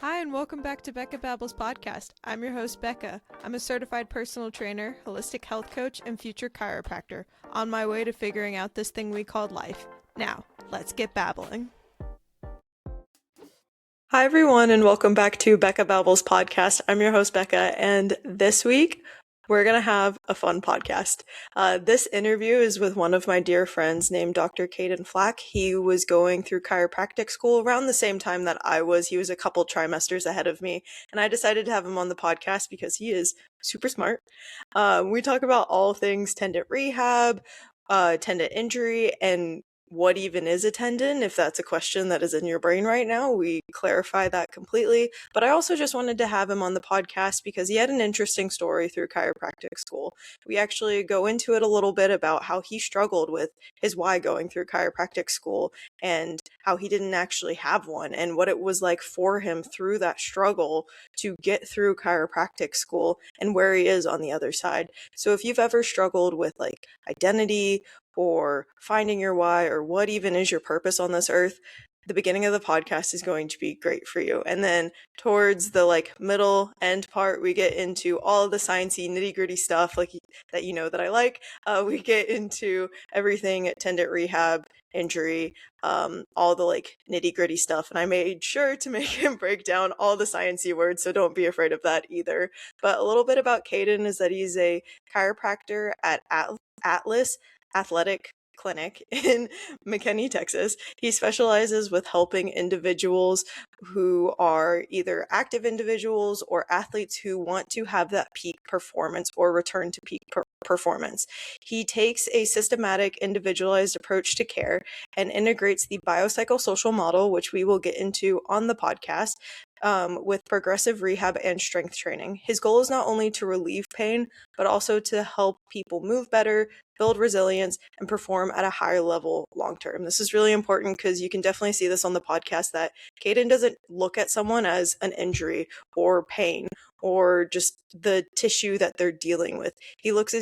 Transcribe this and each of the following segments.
Hi, and welcome back to Becca Babbles podcast. I'm your host, Becca. I'm a certified personal trainer, holistic health coach, and future chiropractor on my way to figuring out this thing we called life. Now, let's get babbling. Hi, everyone, and welcome back to Becca Babbles podcast. I'm your host, Becca, and this week we're going to have a fun podcast. This interview is with one of my dear friends named Dr. Cadan Flack. He was going through chiropractic school around the same time that I was. He was a couple trimesters ahead of me, and I decided to have him on the podcast because he is super smart. We talk about all things tendon rehab, tendon injury, and what even is a tendon. If that's a question that is in your brain right now, we clarify that completely. But I also just wanted to have him on the podcast because he had an interesting story through chiropractic school. We actually go into it a little bit about how he struggled with his why going through chiropractic school and how he didn't actually have one and what it was like for him through that struggle to get through chiropractic school and where he is on the other side. So if you've ever struggled with like identity or finding your why or what even is your purpose on this earth, the beginning of the podcast is going to be great for you. And then towards the middle end part, we get into all of the sciencey nitty gritty stuff that that I like. We get into everything tendon rehab, injury, all the nitty gritty stuff. And I made sure to make him break down all the sciencey words, so don't be afraid of that either. But a little bit about Cadan is that he's a chiropractor at Atlas Athletic Clinic in McKinney, Texas. He specializes with helping individuals who are either active individuals or athletes who want to have that peak performance or return to peak performance. He takes a systematic, individualized approach to care and integrates the biopsychosocial model, which we will get into on the podcast, with progressive rehab and strength training. His goal is not only to relieve pain, but also to help people move better, build resilience, and perform at a higher level long term. This is really important because you can definitely see this on the podcast that Cadan doesn't look at someone as an injury or pain or just the tissue that they're dealing with. He looks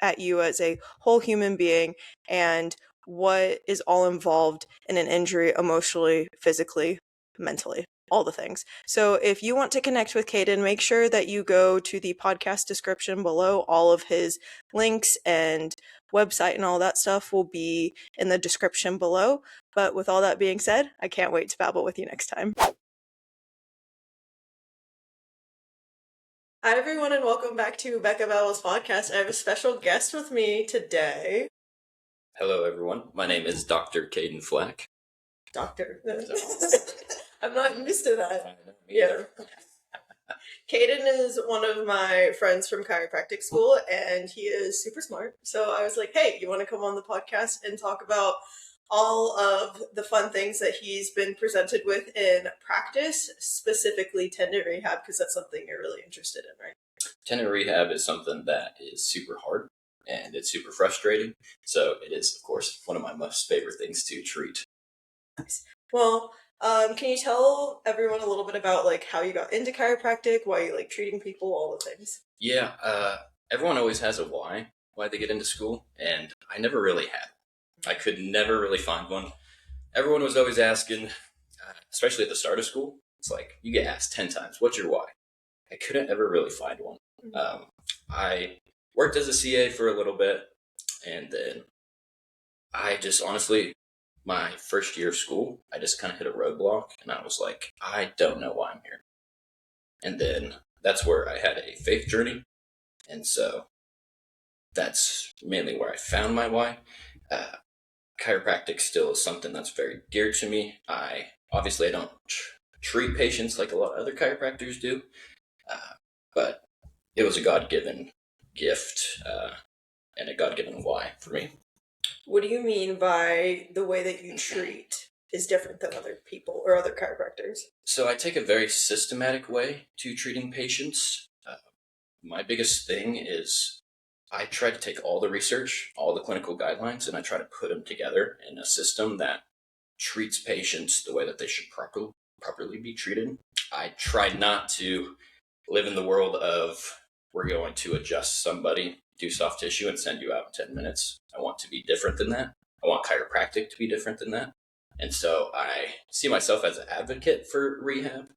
at you as a whole human being and what is all involved in an injury emotionally, physically, mentally. All the things. So if you want to connect with Cadan, make sure that you go to the podcast description below. All of his links and website and all that stuff will be in the description below. But with all that being said, I can't wait to babble with you next time. Hi, everyone, and welcome back to Becca Babbles podcast. I have a special guest with me today. Hello, everyone. My name is Dr. Cadan Flack. Doctor. I'm not used to that. Yeah. Cadan is one of my friends from chiropractic school, and he is super smart. So I was like, hey, you want to come on the podcast and talk about all of the fun things that he's been presented with in practice, specifically tendon rehab, because that's something you're really interested in, right? Tendon rehab is something that is super hard, and it's super frustrating. So it is, of course, one of my most favorite things to treat. Nice. Well, can you tell everyone a little bit about how you got into chiropractic, why you like treating people, all the things? Yeah, everyone always has a why they get into school, and I never really had. I could never really find one. Everyone was always asking, especially at the start of school, it's like you get asked 10 times, what's your why? I couldn't ever really find one. Mm-hmm. I worked as a CA for a little bit, and then I just honestly, my first year of school, I just kind of hit a roadblock, and I was like, I don't know why I'm here. And then that's where I had a faith journey, and so that's mainly where I found my why. Chiropractic still is something that's very dear to me. I don't treat patients like a lot of other chiropractors do, but it was a God-given gift and a God-given why for me. What do you mean by the way that you treat is different than other people or other chiropractors? So I take a very systematic way to treating patients. My biggest thing is I try to take all the research, all the clinical guidelines, and I try to put them together in a system that treats patients the way that they should properly be treated. I try not to live in the world of we're going to adjust somebody, do soft tissue, and send you out in 10 minutes. I want to be different than that. I want chiropractic to be different than that. And so I see myself as an advocate for rehab.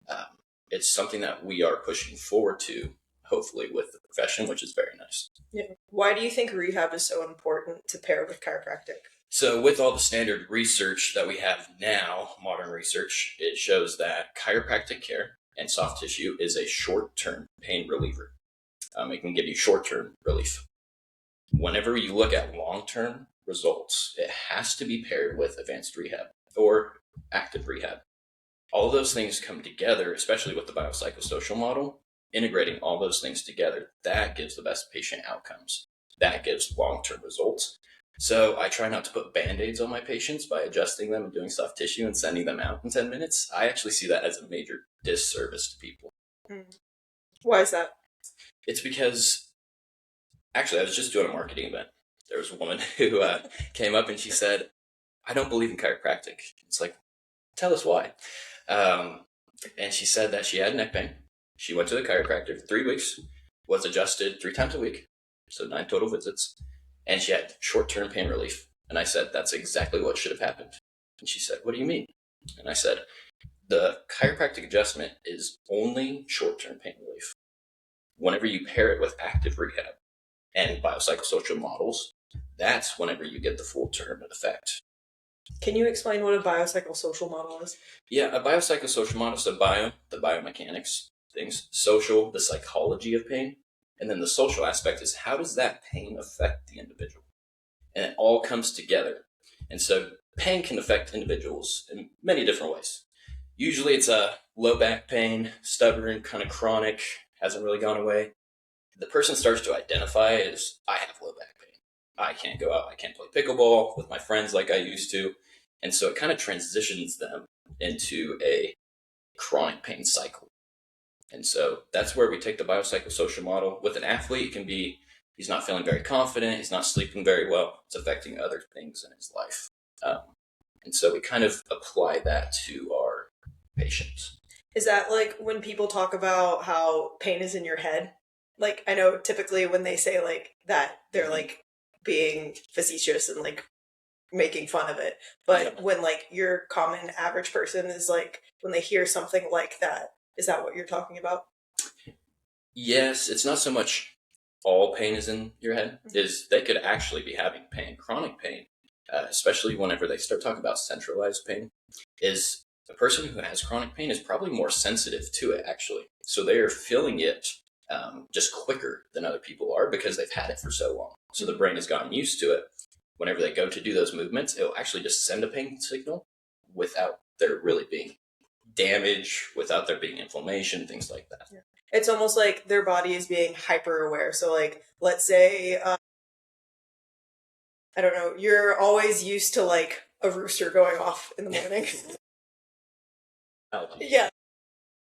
Um, it's something that we are pushing forward to, hopefully, with the profession, which is very nice. Yeah. Why do you think rehab is so important to pair with chiropractic? So, with all the standard research that we have now, modern research, it shows that chiropractic care and soft tissue is a short term pain reliever. It can give you short term relief. Whenever you look at long term results, it has to be paired with advanced rehab or active rehab. All of those things come together, especially with the biopsychosocial model, integrating all those things together, that gives the best patient outcomes. That gives long term results. So I try not to put band-aids on my patients by adjusting them and doing soft tissue and sending them out in 10 minutes. I actually see that as a major disservice to people. Why is that? It's because, actually, I was just doing a marketing event. There was a woman who came up and she said, I don't believe in chiropractic. It's like, tell us why. And she said that she had neck pain. She went to the chiropractor for 3 weeks, was adjusted 3 times a week, so 9 total visits, and she had short-term pain relief. And I said, that's exactly what should have happened. And she said, what do you mean? And I said, the chiropractic adjustment is only short-term pain relief. Whenever you pair it with active rehab and biopsychosocial models, that's whenever you get the full-term effect. Can you explain what a biopsychosocial model is? Yeah, a biopsychosocial model, so bio, the biomechanics, things, social, the psychology of pain, and then the social aspect is how does that pain affect the individual? And it all comes together. And so pain can affect individuals in many different ways. Usually it's a low back pain, stubborn, kind of chronic, hasn't really gone away. The person starts to identify as, I have low back pain. I can't go out, I can't play pickleball with my friends like I used to. And so it kind of transitions them into a chronic pain cycle. And so that's where we take the biopsychosocial model. With an athlete, it can be he's not feeling very confident, he's not sleeping very well, it's affecting other things in his life. And so we kind of apply that to our patients. Is that like when people talk about how pain is in your head? Like, I know typically when they say like that, they're like being facetious and like making fun of it. But Yeah. when like your common average person is like, when they hear something like that, is that what you're talking about? Yes, it's not so much all pain is in your head, is they could actually be having pain, chronic pain, especially whenever they start talking about centralized pain, is a person who has chronic pain is probably more sensitive to it, actually. So they are feeling it just quicker than other people are because they've had it for so long. So the brain has gotten used to it. Whenever they go to do those movements, it'll actually just send a pain signal without there really being damage, without there being inflammation, things like that. Yeah. It's almost like their body is being hyper aware. So like, let's say, I don't know, you're always used to like a rooster going off in the morning. Yeah.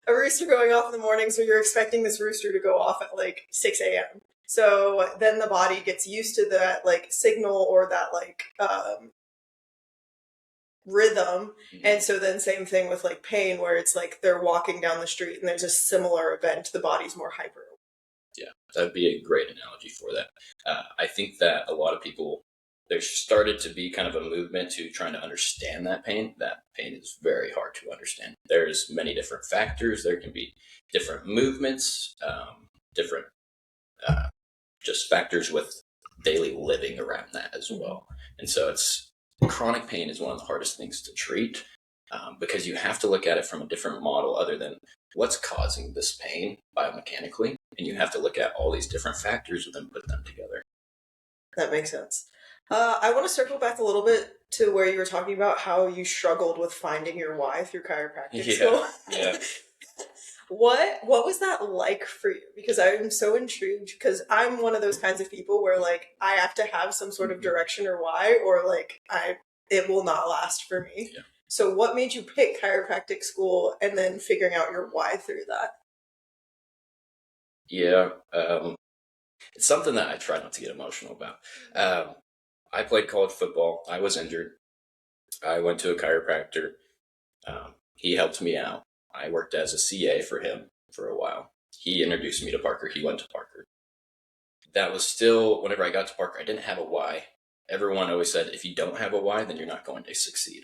A rooster going off in the morning, so you're expecting this rooster to go off at like 6 a.m. So then the body gets used to that like signal or that like rhythm. And so then same thing with like pain where it's like they're walking down the street and there's a similar event, the body's more hyper. Yeah, that'd be a great analogy for that. I think that a lot of people, there's started to be kind of a movement to trying to understand that pain. That pain is very hard to understand. There's many different factors. There can be different movements, different just factors with daily living around that as well. And so it's chronic pain is one of the hardest things to treat because you have to look at it from a different model other than what's causing this pain biomechanically. And you have to look at all these different factors and then put them together. That makes sense. I want to circle back a little bit to where you were talking about how you struggled with finding your why through chiropractic school. Yeah. What was that like for you? Because I'm so intrigued because I'm one of those kinds of people where like I have to have some sort of direction or why or like it will not last for me. Yeah. So what made you pick chiropractic school and then figuring out your why through that? Yeah. It's something that I try not to get emotional about. I played college football. I was injured. I went to a chiropractor. He helped me out. I worked as a CA for him for a while. He introduced me to Parker. He went to Parker. That was still, whenever I got to Parker, I didn't have a why. Everyone always said, if you don't have a why, then you're not going to succeed.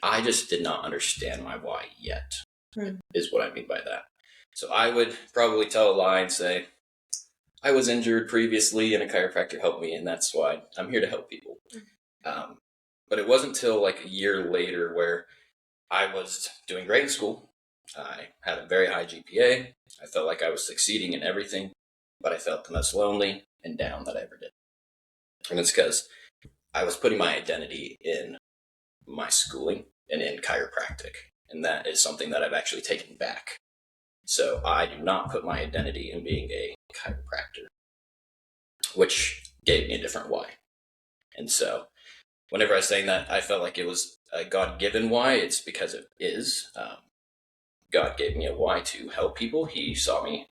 I just did not understand my why yet, Hmm. is what I mean by that. So I would probably tell a lie and say, I was injured previously and a chiropractor helped me, and that's why I'm here to help people. But it wasn't until like a year later where I was doing great in school. I had a very high GPA. I felt like I was succeeding in everything, but I felt the most lonely and down that I ever did. And it's because I was putting my identity in my schooling and in chiropractic. And that is something that I've actually taken back. So I do not put my identity in being a chiropractor, which gave me a different why. And so whenever I was saying that, I felt like it was a God-given why. It's because it is. God gave me a why to help people. He saw me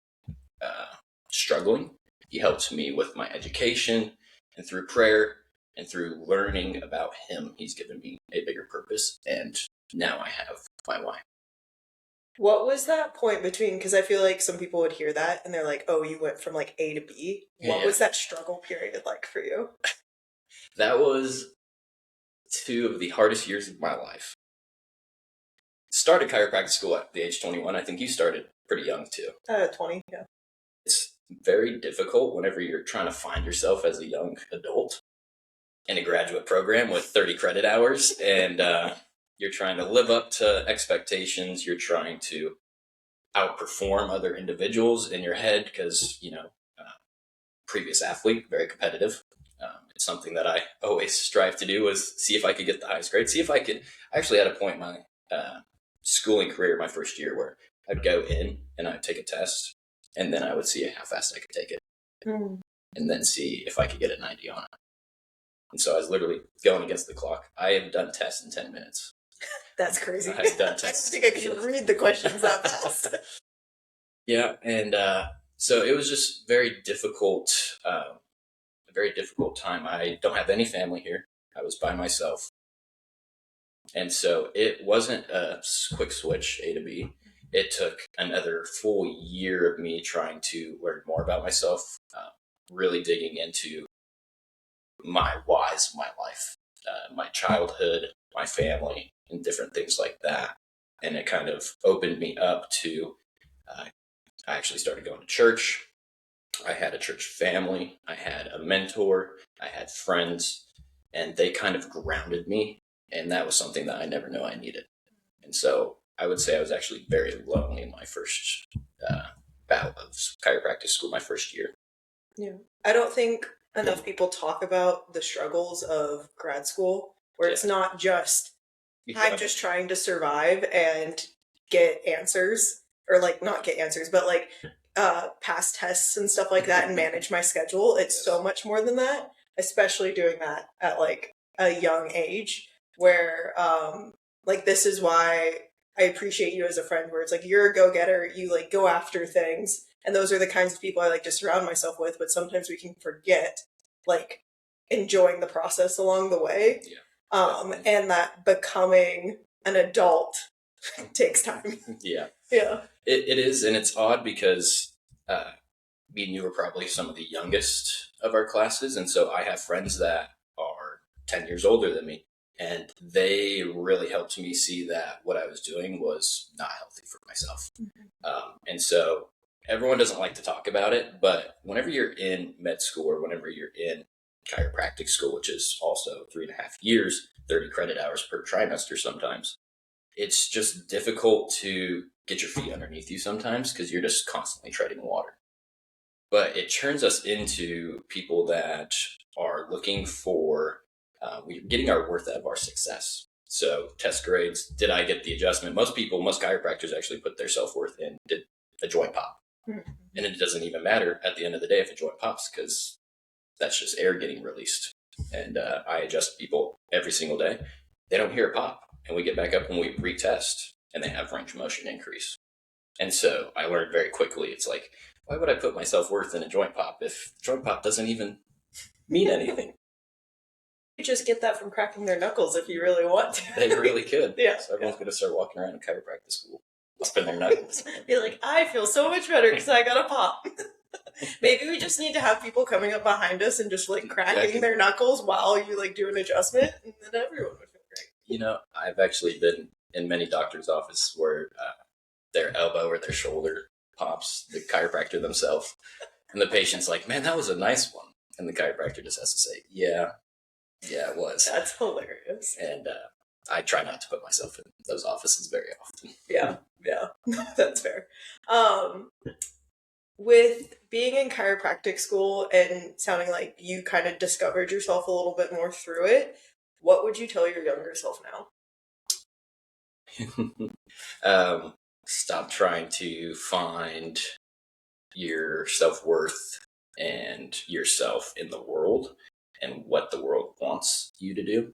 struggling. He helped me with my education, and through prayer and through learning about Him, He's given me a bigger purpose. And now I have my why. What was that point between, because I feel like some people would hear that and they're like, oh, you went from like A to B. What was that struggle period like for you? That was 2 of the hardest years of my life. Started chiropractic school at the age 21. I think you started pretty young too. 20, yeah. It's very difficult whenever you're trying to find yourself as a young adult in a graduate program with 30 credit hours, and you're trying to live up to expectations. You're trying to outperform other individuals in your head because, previous athlete, very competitive. It's something that I always strive to do, was see if I could get the highest grade. See if I could. I actually had a point in my schooling career, my first year, where I'd go in and I'd take a test, and then I would see how fast I could take it, and then see if I could get a 90 on it. And so I was literally going against the clock. I have done tests in 10 minutes. That's crazy. I've done tests. I don't think I could read the questions that fast. Yeah, and so it was just very difficult, a very difficult time. I don't have any family here. I was by myself. And so it wasn't a quick switch, A to B. It took another full year of me trying to learn more about myself, really digging into my whys of my life, my childhood, my family, and different things like that. And it kind of opened me up to, I actually started going to church. I had a church family. I had a mentor. I had friends, and they kind of grounded me. And that was something that I never knew I needed. And so I would say I was actually very lonely in my first bout of chiropractic school, my first year. Yeah. I don't think enough people talk about the struggles of grad school, where it's not just, I'm just trying to survive and get answers, or like not get answers, but like pass tests and stuff like that and manage my schedule. It's so much more than that, especially doing that at like a young age, where like this is why I appreciate you as a friend, where it's like you're a go-getter, you like go after things, and those are the kinds of people I like to surround myself with. But sometimes we can forget like enjoying the process along the way. And that becoming an adult takes time. Yeah. Yeah. It is, and it's odd because me and you are probably some of the youngest of our classes, and so I have friends that are 10 years older than me, and they really helped me see that what I was doing was not healthy for myself. And so everyone doesn't like to talk about it, but whenever you're in med school or whenever you're in chiropractic school, which is also 3.5 years, 30 credit hours per trimester sometimes, it's just difficult to get your feet underneath you sometimes because you're just constantly treading water. But it turns us into people that are looking for, we're getting our worth out of our success. So test grades, did I get the adjustment? Most chiropractors actually put their self-worth in, did a joint pop? And it doesn't even matter at the end of the day if a joint pops, because that's just air getting released. And I adjust people every single day. They don't hear a pop. And we get back up and we retest, and they have range of motion increase. And so I learned very quickly, it's like, why would I put my self-worth in a joint pop if joint pop doesn't even mean anything? You just get that from cracking their knuckles if you really want to. They really could. Yeah. So everyone's going to start walking around in chiropractic school, popping their knuckles. Be like, I feel so much better because I got a pop. Maybe we just need to have people coming up behind us and just like cracking their knuckles while you like do an adjustment, and then everyone would feel great. I've actually been in many doctors' offices where their elbow or their shoulder pops, the chiropractor themselves, and the patient's like, "Man, that was a nice one," and the chiropractor just has to say, "Yeah, yeah, it was." That's hilarious. And I try not to put myself in those offices very often. Yeah, that's fair. With being in chiropractic school and sounding like you kind of discovered yourself a little bit more through it, what would you tell your younger self now? Stop trying to find your self-worth and yourself in the world and what the world wants you to do.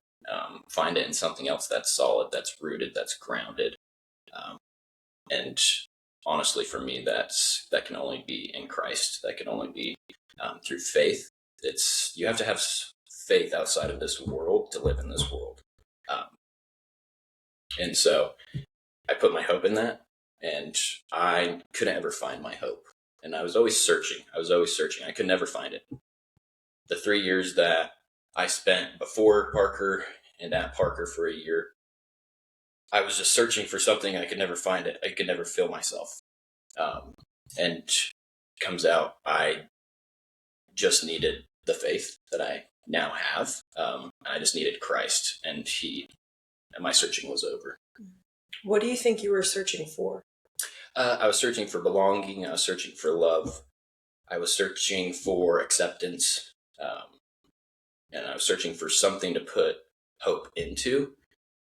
Find it in something else that's solid, that's rooted, that's grounded. And honestly, for me, that can only be in Christ. That can only be through faith. You have to have faith outside of this world to live in this world. And so I put my hope in that, and I couldn't ever find my hope. And I was always searching. I could never find it. The 3 years that I spent before Parker and at Parker for a year, I was just searching for something. I could never find it. I could never feel myself. And comes out, I just needed the faith that I now have. I just needed Christ, and my searching was over. What do you think you were searching for? I was searching for belonging. I was searching for love. I was searching for acceptance. And I was searching for something to put hope into.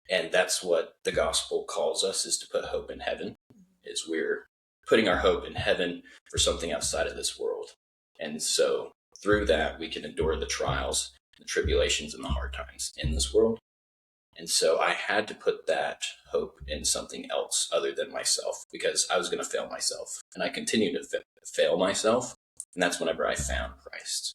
And that's what the gospel calls us, is to put hope in heaven. Is we're putting our hope in heaven for something outside of this world. And so through that, we can endure the trials, the tribulations, and the hard times in this world. And so I had to put that hope in something else other than myself, because I was going to fail myself. And I continued to fail myself. And that's whenever I found Christ.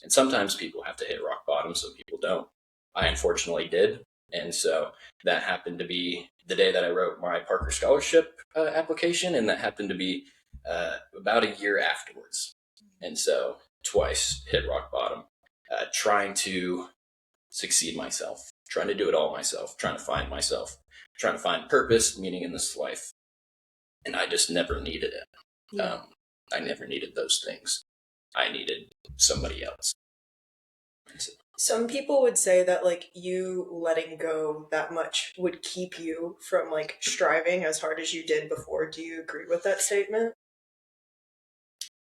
And sometimes people have to hit rock bottom, some people don't. I unfortunately did. And so that happened to be the day that I wrote my Parker Scholarship application, and that happened to be about a year afterwards. And so twice hit rock bottom, trying to succeed myself, trying to do it all myself, trying to find myself, trying to find purpose, meaning in this life. And I just never needed it. Yeah. I never needed those things. I needed somebody else. Some people would say that like you letting go that much would keep you from like striving as hard as you did before. Do you agree with that statement?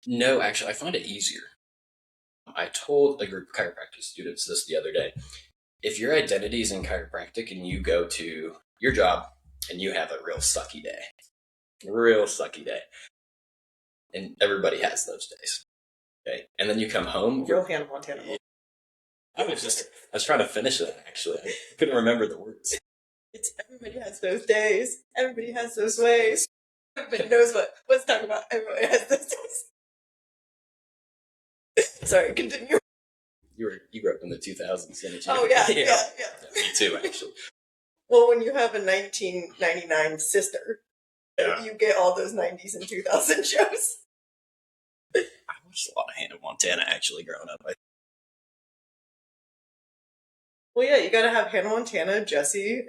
No, actually, I find it easier. I told a group of chiropractic students this the other day. If your identity is in chiropractic and you go to your job and you have a real sucky day, and everybody has those days, okay? And then you come home. Real Hannah Montana. I was trying to finish that, actually. I couldn't remember the words. It's everybody has those days. Everybody has those ways. Everybody knows what's talking about. Everybody has those days. Sorry, continue. You grew up in the 2000s, didn't you? Oh, yeah. Me too, actually. Well, when you have a 1999 sister, yeah, you get all those 90s and 2000 shows. I watched a lot of Hannah Montana, actually, growing up. Well, yeah, you gotta have Hannah Montana, Jesse.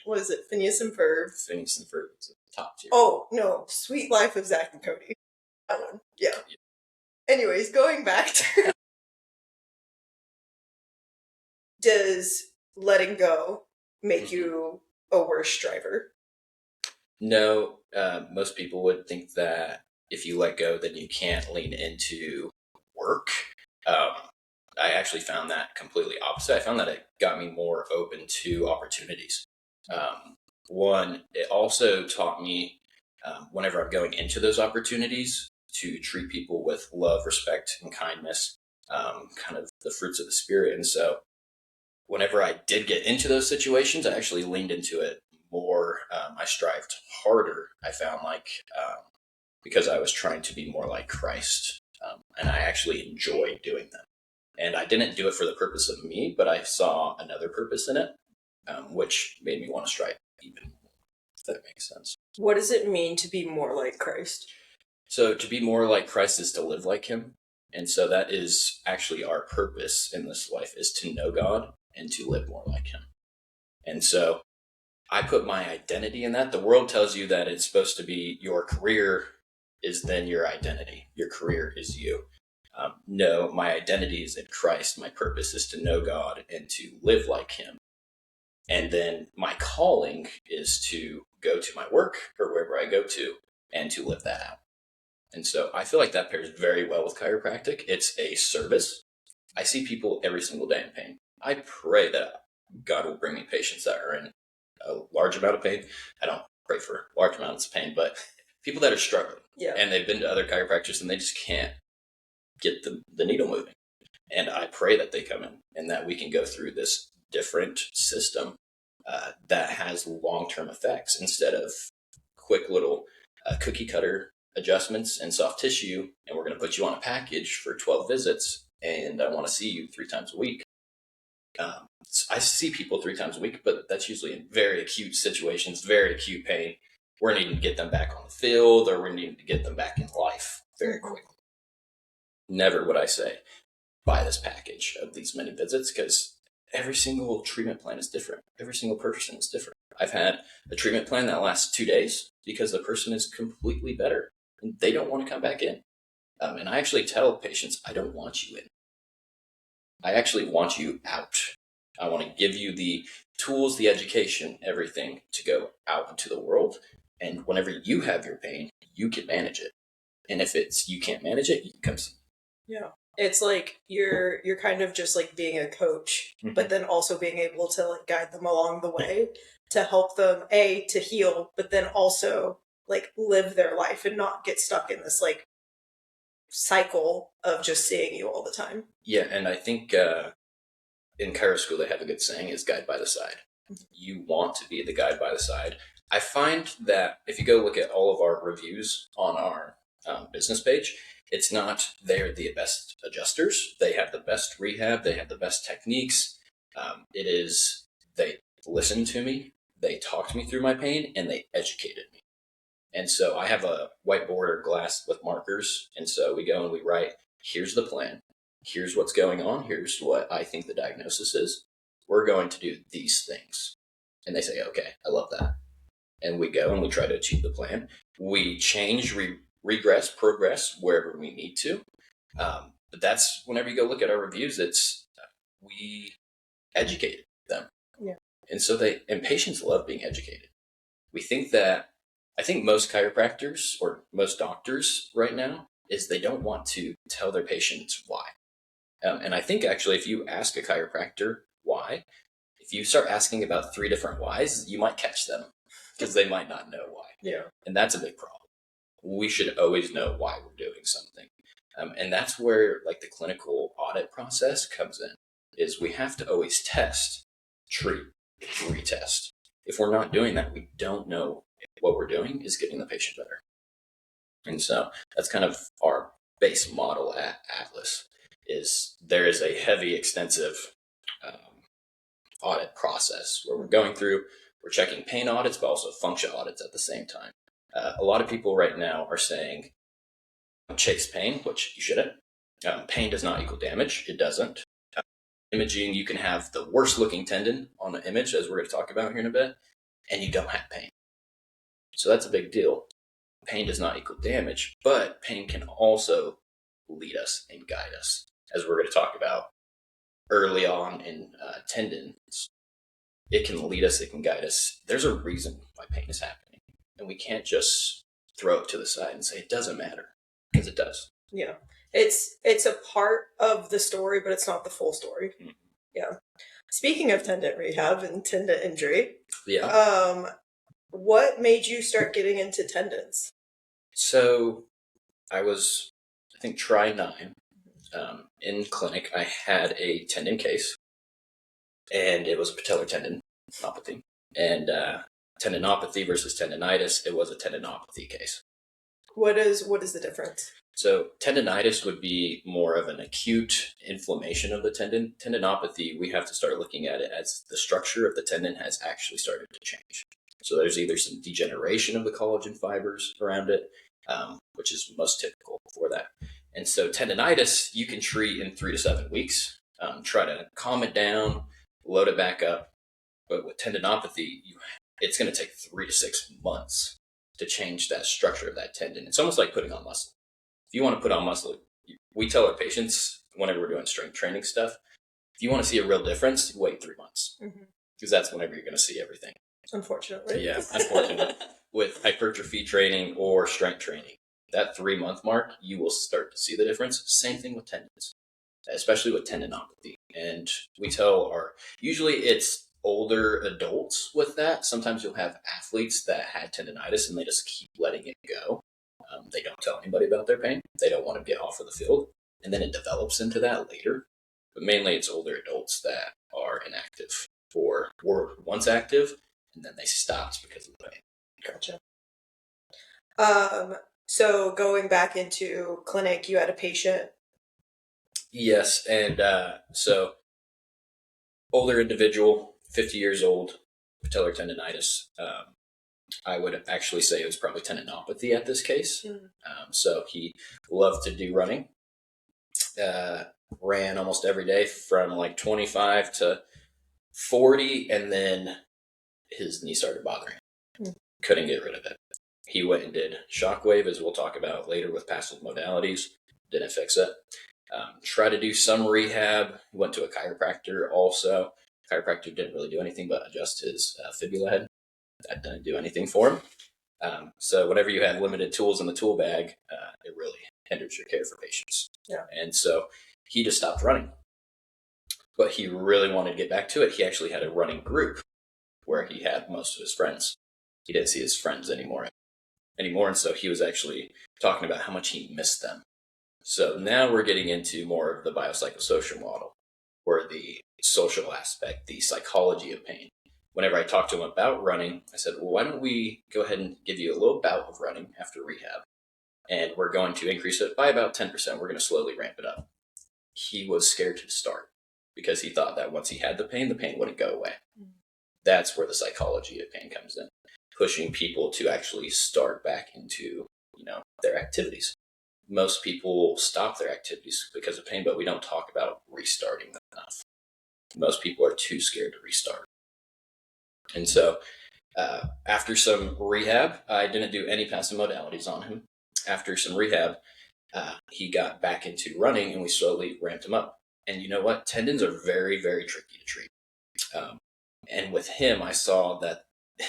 What is it? Phineas and Ferb. Phineas and Ferb is top tier. Oh, no. Sweet Life of Zack and Cody. That one. Yeah. Anyways, going back to... Does letting go make you a worse driver? No. Most people would think that if you let go, then you can't lean into work. I actually found that completely opposite. I found that it got me more open to opportunities. One, it also taught me, whenever I'm going into those opportunities, to treat people with love, respect, and kindness, kind of the fruits of the Spirit. And so whenever I did get into those situations, I actually leaned into it more. I strived harder, I found because I was trying to be more like Christ. And I actually enjoyed doing them. And I didn't do it for the purpose of me, but I saw another purpose in it, which made me want to strive even more, if that makes sense. What does it mean to be more like Christ? So to be more like Christ is to live like him. And so that is actually our purpose in this life, is to know God and to live more like him. And so I put my identity in that. The world tells you that it's supposed to be your career is then your identity. Your career is you. No, my identity is in Christ. My purpose is to know God and to live like him. And then my calling is to go to my work or wherever I go to and to live that out. And so I feel like that pairs very well with chiropractic. It's a service. I see people every single day in pain. I pray that God will bring me patients that are in a large amount of pain. I don't pray for large amounts of pain, but people that are struggling. Yeah. And they've been to other chiropractors and they just can't get the needle moving. And I pray that they come in and that we can go through this different system that has long-term effects instead of quick little cookie cutter adjustments and soft tissue. And we're going to put you on a package for 12 visits and I want to see you 3 times a week. I see people 3 times a week, but that's usually in very acute situations, very acute pain. We're needing to get them back on the field or we're needing to get them back in life very quickly. Never would I say, buy this package of these many visits because every single treatment plan is different. Every single person is different. I've had a treatment plan that lasts 2 days because the person is completely better and they don't want to come back in. And I actually tell patients, I don't want you in. I actually want you out. I want to give you the tools, the education, everything to go out into the world. And whenever you have your pain, you can manage it. And if you can't manage it, you can come see. Yeah. It's like you're kind of just like being a coach, but then also being able to like guide them along the way to help them to heal, but then also like live their life and not get stuck in this like cycle of just seeing you all the time. Yeah, and I think in chiro school they have a good saying is guide by the side. You want to be the guide by the side. I find that if you go look at all of our reviews on our business page, it's not they're the best adjusters. They have the best rehab. They have the best techniques. It is they listened to me. They talked me through my pain and they educated me. And so I have a whiteboard or glass with markers. And so we go and we write, here's the plan. Here's what's going on. Here's what I think the diagnosis is. We're going to do these things. And they say, okay, I love that. And we go and we try to achieve the plan. We change, regress, progress wherever we need to. But that's whenever you go look at our reviews, it's we educated them. Yeah. And so patients love being educated. I think most chiropractors or most doctors right now is they don't want to tell their patients why. And I think actually if you ask a chiropractor why, if you start asking about 3 different whys, you might catch them because they might not know why. Yeah. And that's a big problem. We should always know why we're doing something. And that's where like the clinical audit process comes in, is we have to always test, treat, retest. If we're not doing that, we don't know what we're doing is getting the patient better. And so that's kind of our base model at Atlas, is there is a heavy, extensive audit process where we're checking pain audits, but also function audits at the same time. A lot of people right now are saying chase pain, which you shouldn't. Pain does not equal damage. It doesn't. Imaging, you can have the worst looking tendon on the image, as we're going to talk about here in a bit, and you don't have pain. So that's a big deal. Pain does not equal damage, but pain can also lead us and guide us, as we're going to talk about early on in tendons. It can lead us, it can guide us. There's a reason why pain is happening, and we can't just throw it to the side and say it doesn't matter, because it does. Yeah. It's a part of the story, but it's not the full story. Mm-hmm. Yeah. Speaking of tendon rehab and tendon injury, what made you start getting into tendons? So I was, I think, try 9. In clinic, I had a tendon case, and it was a patellar tendinopathy. And tendinopathy versus tendonitis, it was a tendinopathy case. What is the difference? So tendonitis would be more of an acute inflammation of the tendon. Tendinopathy, we have to start looking at it as the structure of the tendon has actually started to change. So there's either some degeneration of the collagen fibers around it, which is most typical for that. And so tendonitis, you can treat in 3 to 7 weeks, try to calm it down, load it back up. But with tendinopathy, it's going to take 3 to 6 months to change that structure of that tendon. It's almost like putting on muscle. If you want to put on muscle, we tell our patients whenever we're doing strength training stuff, if you want to see a real difference, wait 3 months. Because that's whenever you're going to see everything. Unfortunately. Yeah, unfortunately. With hypertrophy training or strength training, that 3-month mark, you will start to see the difference. Same thing with tendons, especially with tendinopathy. And we tell usually it's older adults with that. Sometimes you'll have athletes that had tendonitis and they just keep letting it go. They don't tell anybody about their pain. They don't want to get off of the field. And then it develops into that later. But mainly it's older adults that are inactive or were once active and then they stopped because of the pain. Gotcha. So going back into clinic, you had a patient. Yes, and so older individual, 50 years old, patellar tendonitis. I would actually say it was probably tendinopathy at this case. So he loved to do running. Ran almost every day from like 25 to 40, and then his knee started bothering him. Couldn't get rid of it. He went and did shockwave, as we'll talk about later with passive modalities. Didn't fix it. Tried to do some rehab. Went to a chiropractor also. Chiropractor didn't really do anything but adjust his fibula head. That didn't do anything for him. So whenever you have limited tools in the tool bag, it really hinders your care for patients. Yeah. And so he just stopped running. But he really wanted to get back to it. He actually had a running group where he had most of his friends. He didn't see his friends anymore. And so he was actually talking about how much he missed them. So now we're getting into more of the biopsychosocial model, or the social aspect, the psychology of pain. Whenever I talked to him about running, I said, well, why don't we go ahead and give you a little bout of running after rehab? And we're going to increase it by about 10%. We're going to slowly ramp it up. He was scared to start because he thought that once he had the pain wouldn't go away. That's where the psychology of pain comes in, pushing people to actually start back into, their activities. Most people stop their activities because of pain, but we don't talk about restarting them enough. Most people are too scared to restart. And so after some rehab, I didn't do any passive modalities on him. After some rehab, he got back into running and we slowly ramped him up. And you know what? Tendons are very, very tricky to treat. And with him, I saw that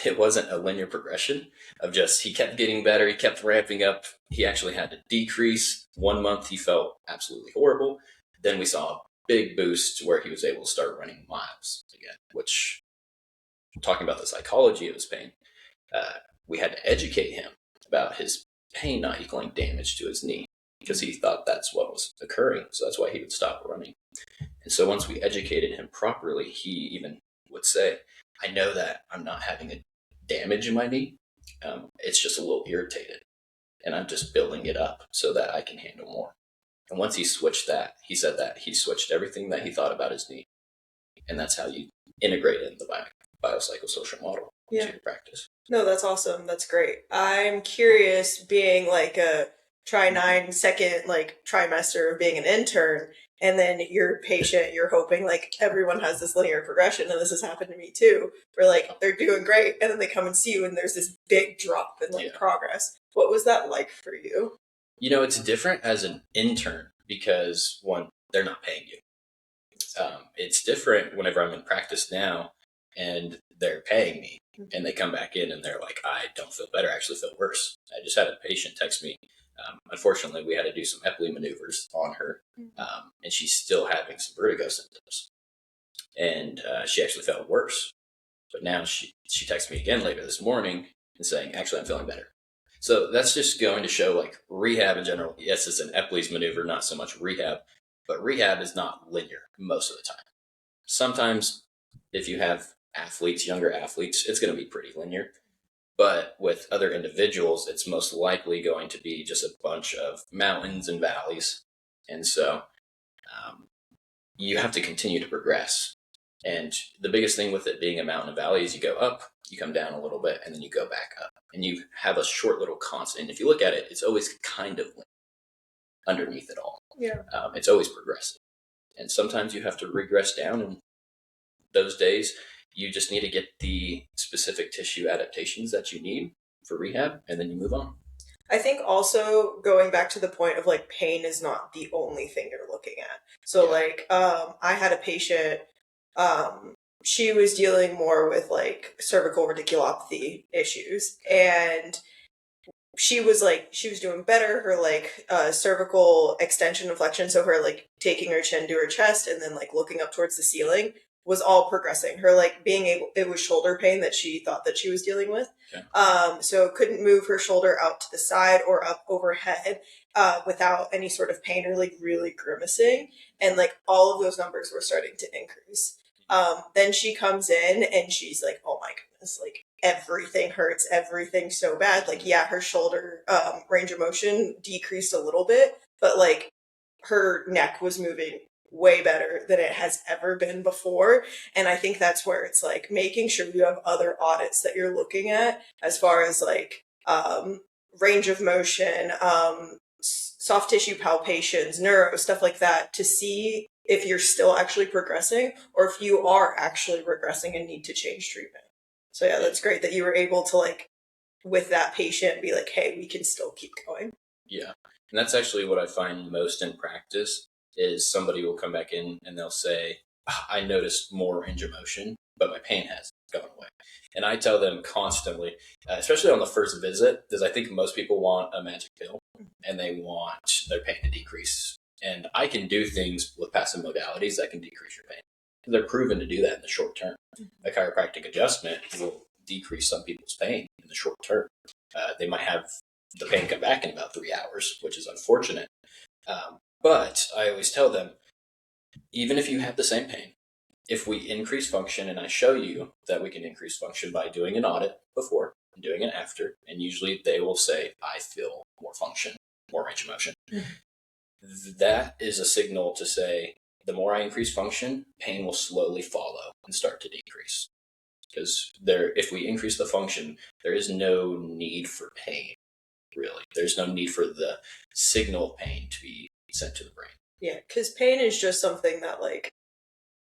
it wasn't a linear progression of just, he kept getting better, he kept ramping up. He actually had to decrease. 1 month, he felt absolutely horrible. Then we saw a big boost where he was able to start running miles again, which, talking about the psychology of his pain, we had to educate him about his pain not equaling damage to his knee because he thought that's what was occurring. So that's why he would stop running. And so once we educated him properly, he even would say, I know that I'm not having a damage in my knee. It's just a little irritated. And I'm just building it up so that I can handle more. And once he switched that, he said that he switched everything that he thought about his knee. And that's how you integrate it in the biopsychosocial model into your practice. No, that's awesome. That's great. I'm curious, being like a 9-second trimester of being an intern, and then you're patient, you're hoping everyone has this linear progression, and this has happened to me too, where they're doing great and then they come and see you and there's this big drop in progress. What was that like for you? It's different as an intern because, one, they're not paying you. It's different whenever I'm in practice now and they're paying me and they come back in and they're like, I don't feel better, I actually feel worse. I just had a patient text me. Unfortunately, we had to do some epley maneuvers on her, and she's still having some vertigo symptoms. And she actually felt worse. But now she texted me again later this morning and saying, actually, I'm feeling better. So that's just going to show rehab in general. Yes, it's an epley's maneuver, not so much rehab. But rehab is not linear most of the time. Sometimes if you have younger athletes, it's going to be pretty linear. But with other individuals, it's most likely going to be just a bunch of mountains and valleys. And so you have to continue to progress. And the biggest thing with it being a mountain and valley is you go up, you come down a little bit, and then you go back up. And you have a short little constant. And if you look at it, it's always kind of linear underneath it all. Yeah. It's always progressive. And sometimes you have to regress down and those days, you just need to get the specific tissue adaptations that you need for rehab, and then you move on. I think also going back to the point of like pain is not the only thing you're looking at. So like I had a patient, she was dealing more with like cervical radiculopathy issues, and she was doing better. Her like cervical extension and flexion, so her like taking her chin to her chest and then like looking up towards the ceiling was all progressing. Her like being able, it was shoulder pain that she thought that she was dealing with. Okay. So couldn't move her shoulder out to the side or up overhead without any sort of pain or like really grimacing. And like all of those numbers were starting to increase. Then she comes in and she's like, oh my goodness, like everything hurts, everything so bad. Like, yeah, her shoulder range of motion decreased a little bit, but like her neck was moving way better than it has ever been before. And I think that's where it's like making sure you have other audits that you're looking at as far as like range of motion, soft tissue palpations, neuro, stuff like that, to see if you're still actually progressing or if you are actually regressing and need to change treatment. So yeah, that's great that you were able to like with that patient be like, hey, we can still keep going. Yeah. And that's actually what I find most in practice is somebody will come back in and they'll say, I noticed more range of motion, but my pain has gone away. And I tell them constantly, especially on the first visit, because I think most people want a magic pill and they want their pain to decrease. And I can do things with passive modalities that can decrease your pain. They're proven to do that in the short term. A chiropractic adjustment will decrease some people's pain in the short term. They might have the pain come back in about 3 hours, which is unfortunate. But I always tell them, even if you have the same pain, if we increase function and I show you that we can increase function by doing an audit before and doing it after, and usually they will say, I feel more function, more range of motion. That is a signal to say, the more I increase function, pain will slowly follow and start to decrease. Because if we increase the function, there is no need for pain, really. There's no need for the signal of pain to be sent to the brain. Yeah, because pain is just something that like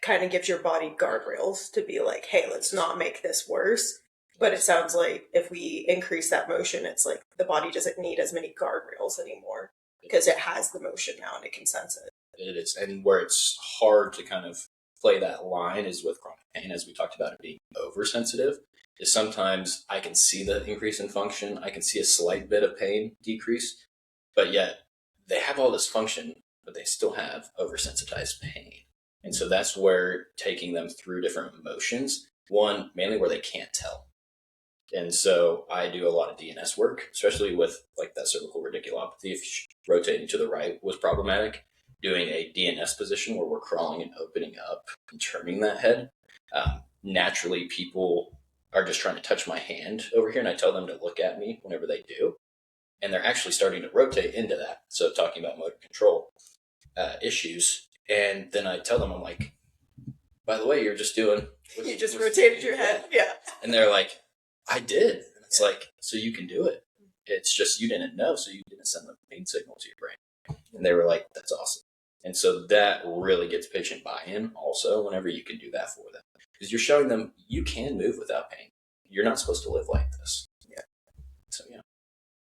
kind of gives your body guardrails to be like, hey, let's not make this worse. But it sounds like if we increase that motion, it's like the body doesn't need as many guardrails anymore because it has the motion now and it can sense it. It is. And where it's hard to kind of play that line is with chronic pain, as we talked about it being oversensitive, is sometimes I can see the increase in function. I can see a slight bit of pain decrease, but yet they have all this function, but they still have oversensitized pain. And so that's where taking them through different emotions, one, mainly where they can't tell. And so I do a lot of DNS work, especially with like that cervical radiculopathy. If rotating to the right was problematic, doing a DNS position where we're crawling and opening up and turning that head. Naturally, people are just trying to touch my hand over here, and I tell them to look at me whenever they do. And they're actually starting to rotate into that. So talking about motor control issues. And then I tell them, I'm like, by the way, you're just doing... You just rotated your head. Yeah. And they're like, I did. And it's like, so you can do it. It's just you didn't know, so you didn't send the pain signal to your brain. And they were like, that's awesome. And so that really gets patient buy-in also whenever you can do that for them. Because you're showing them you can move without pain. You're not supposed to live like this. Yeah. So, yeah.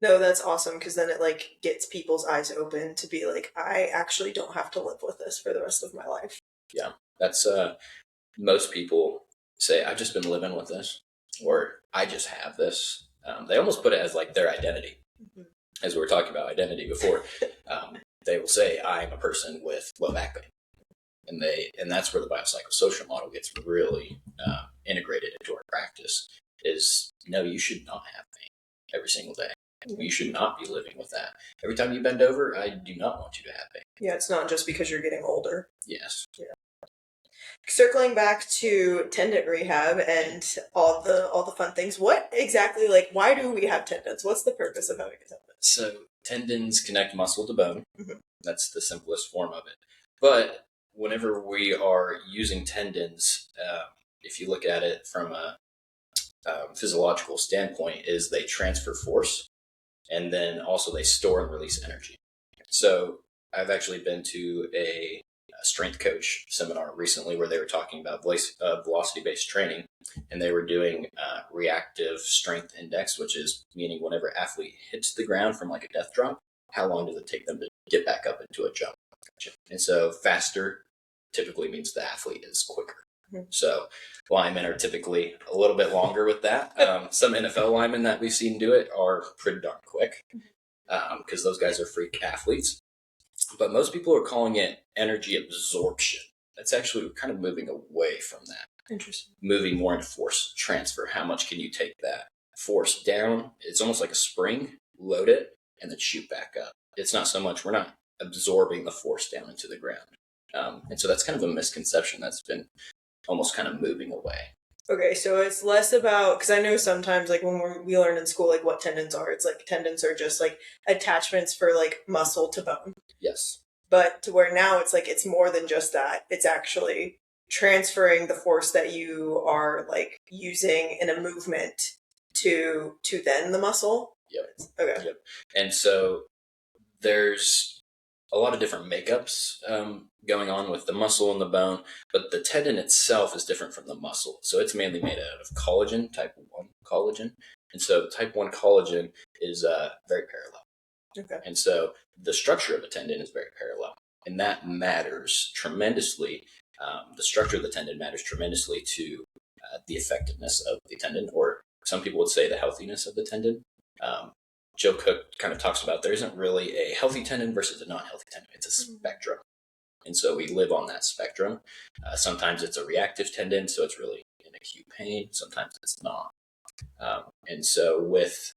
No, that's awesome because then it like gets people's eyes open to be like, I actually don't have to live with this for the rest of my life. Yeah. That's, most people say, I've just been living with this, or I just have this. They almost put it as like their identity. As we were talking about identity before, they will say, I'm a person with low back pain. And that's where the biopsychosocial model gets really integrated into our practice is, no, you should not have pain every single day. You should not be living with that. Every time you bend over, I do not want you to have pain. Yeah, it's not just because you're getting older. Yes. Yeah. Circling back to tendon rehab and all the fun things, what exactly, like, why do we have tendons? What's the purpose of having a tendon? So tendons connect muscle to bone. Mm-hmm. That's the simplest form of it. But whenever we are using tendons, if you look at it from a physiological standpoint, is they transfer force and then also they store and release energy. So I've actually been to a strength coach seminar recently where they were talking about velocity-based training, and they were doing reactive strength index, which is meaning whenever athlete hits the ground from like a death drop, how long does it take them to get back up into a jump? And so faster typically means the athlete is quicker. So linemen are typically a little bit longer with that. Some NFL linemen that we've seen do it are pretty darn quick because those guys are freak athletes. But most people are calling it energy absorption. That's actually kind of moving away from that. Interesting. Moving more into force transfer. How much can you take that force down? It's almost like a spring, load it, and then shoot back up. It's not so much, we're not absorbing the force down into the ground. And so that's kind of a misconception that's been almost kind of moving away. Okay, so it's less about, because I know sometimes like when we learn in school like what tendons are, it's like tendons are just like attachments for like muscle to bone. Yes. But to where now it's like it's more than just that. It's actually transferring the force that you are like using in a movement to then the muscle. Yep. Okay. Yep. And so there's a lot of different makeups going on with the muscle and the bone, but the tendon itself is different from the muscle. So it's mainly made out of collagen, type 1 collagen. And so type 1 collagen is very parallel. Okay. And so the structure of the tendon is very parallel. And that matters tremendously. The structure of the tendon matters tremendously to the effectiveness of the tendon, or some people would say the healthiness of the tendon. Joe Cook kind of talks about there isn't really a healthy tendon versus a non-healthy tendon. It's a spectrum. And so we live on that spectrum. Sometimes it's a reactive tendon, so it's really in acute pain. Sometimes it's not. And so with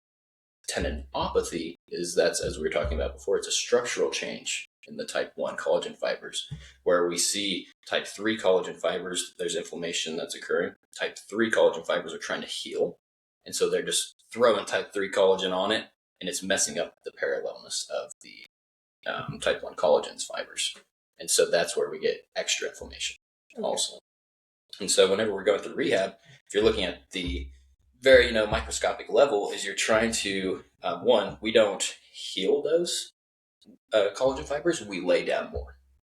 tendinopathy, that's, as we were talking about before, it's a structural change in the type 1 collagen fibers, where we see type 3 collagen fibers, there's inflammation that's occurring. Type 3 collagen fibers are trying to heal. And so they're just throwing type 3 collagen on it, and it's messing up the parallelness of the type 1 collagen's fibers. And so that's where we get extra inflammation also. And so whenever we're going through rehab, if you're looking at the very microscopic level, is you're trying to, one, we don't heal those collagen fibers, we lay down more.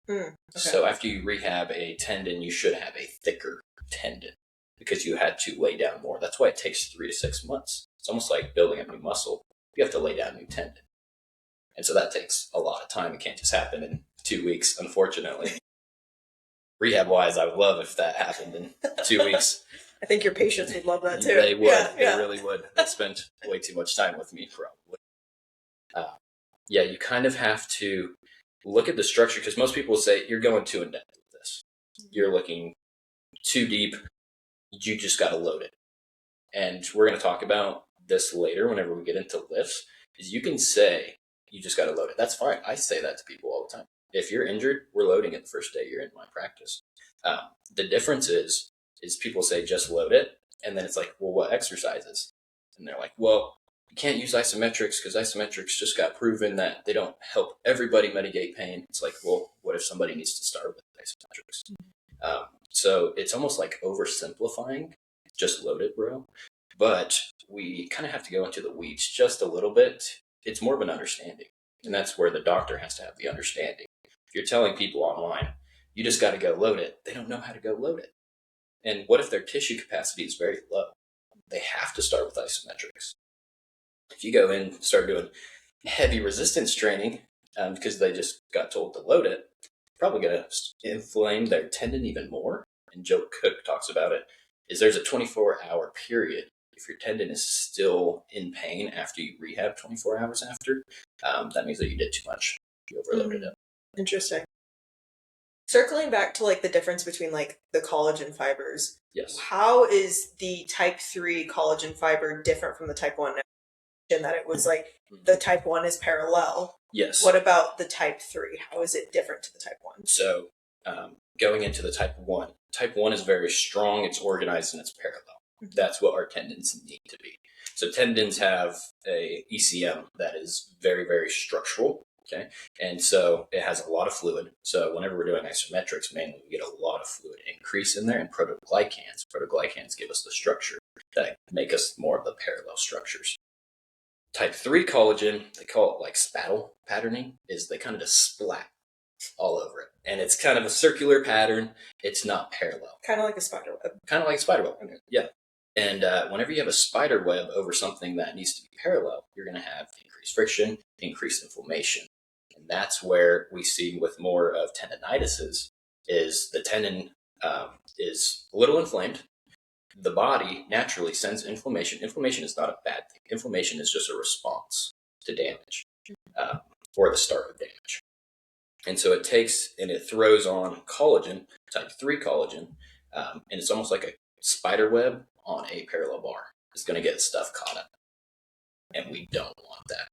Okay. So after you rehab a tendon, you should have a thicker tendon because you had to lay down more. That's why it takes 3 to 6 months. It's almost like building a new muscle. You have to lay down a new tendon. And so that takes a lot of time. It can't just happen in 2 weeks, unfortunately. Rehab-wise, I would love if that happened in 2 weeks. I think your patients would love that too. They would. Yeah. They really would. They spent way too much time with me, probably. You kind of have to look at the structure, because most people will say, you're going too in-depth with this. You're looking too deep. You just got to load it. And we're going to talk about this later whenever we get into lifts, is you can say, you just got to load it. That's fine. I say that to people all the time. If you're injured, we're loading it the first day you're in my practice. The difference is people say, just load it. And then it's like, well, what exercises? And they're like, well, you can't use isometrics because isometrics just got proven that they don't help everybody mitigate pain. It's like, well, what if somebody needs to start with isometrics? So it's almost like oversimplifying, just load it, bro. But we kind of have to go into the weeds just a little bit. It's more of an understanding. And that's where the doctor has to have the understanding. If you're telling people online, you just got to go load it, they don't know how to go load it. And what if their tissue capacity is very low? They have to start with isometrics. If you go in and start doing heavy resistance training because they just got told to load it, probably going to inflame their tendon even more. And Joe Cook talks about it, is there's a 24-hour period. If your tendon is still in pain after you rehab 24 hours after, that means that you did too much. You overloaded it. Interesting. Circling back to like the difference between like the collagen fibers. Yes. How is the type 3 collagen fiber different from the type 1? In that it was like the type 1 is parallel. Yes. What about the type 3? How is it different to the type 1? So going into the type 1 is very strong. It's organized and it's parallel. That's what our tendons need to be. So tendons have a ECM that is very, very structural. Okay. And so it has a lot of fluid. So whenever we're doing isometrics, mainly we get a lot of fluid increase in there, and protoglycans give us the structure that make us more of the parallel structures. Type 3 collagen, they call it like spattle patterning, is they kind of just splat all over it. And it's kind of a circular pattern. It's not parallel. Kind of like a spider web. Kind of like a spider web. Yeah. And whenever you have a spider web over something that needs to be parallel, you're going to have increased friction, increased inflammation. And that's where we see with more of tendinitis is the tendon is a little inflamed. The body naturally sends inflammation. Inflammation is not a bad thing. Inflammation is just a response to damage or the start of damage. And so it takes and it throws on collagen, type 3 collagen, and it's almost like a spider web on a parallel bar. It's going to get stuff caught up. And we don't want that.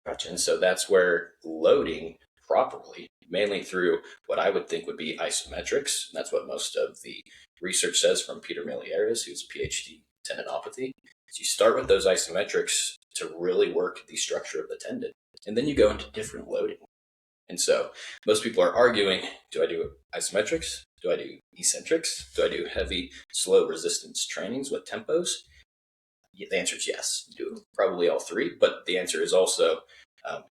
Gotcha. And so that's where loading properly, mainly through what I would think would be isometrics. That's what most of the research says from Peter Miliaris, who's a PhD tendinopathy. Is you start with those isometrics to really work the structure of the tendon. And then you go into different loading. And so most people are arguing, do I do isometrics? Do I do eccentrics? Do I do heavy, slow resistance trainings with tempos? The answer is yes. You do probably all three, but the answer is also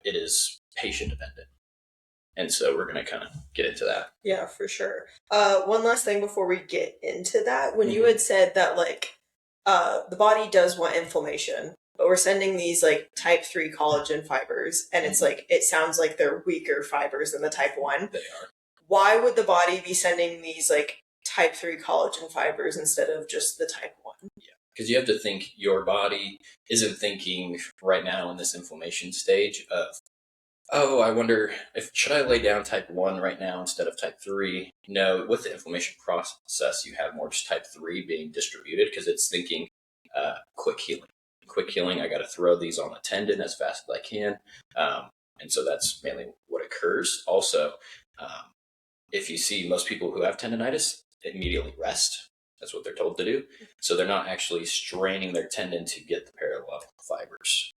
it is patient dependent. And so we're going to kind of get into that. Yeah, for sure. One last thing before we get into that. When you had said that, like, the body does want inflammation, but we're sending these, like, type 3 collagen fibers, and it's like, it sounds like they're weaker fibers than the type 1. They are. Why would the body be sending these, like, type 3 collagen fibers instead of just the type 1? Yeah, because you have to think your body isn't thinking right now in this inflammation stage of, oh, I wonder if should I lay down type 1 right now instead of type 3? No, with the inflammation process, you have more just type 3 being distributed because it's thinking quick healing. Quick healing, I got to throw these on the tendon as fast as I can. And so that's mainly what occurs. Also, if you see most people who have tendinitis, immediately rest. That's what they're told to do. So they're not actually straining their tendon to get the parallel fibers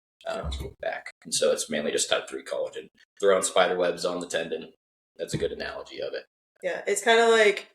back. And so it's mainly just type 3 collagen. Throwing spider webs on the tendon. That's a good analogy of it. Yeah, it's kind of like,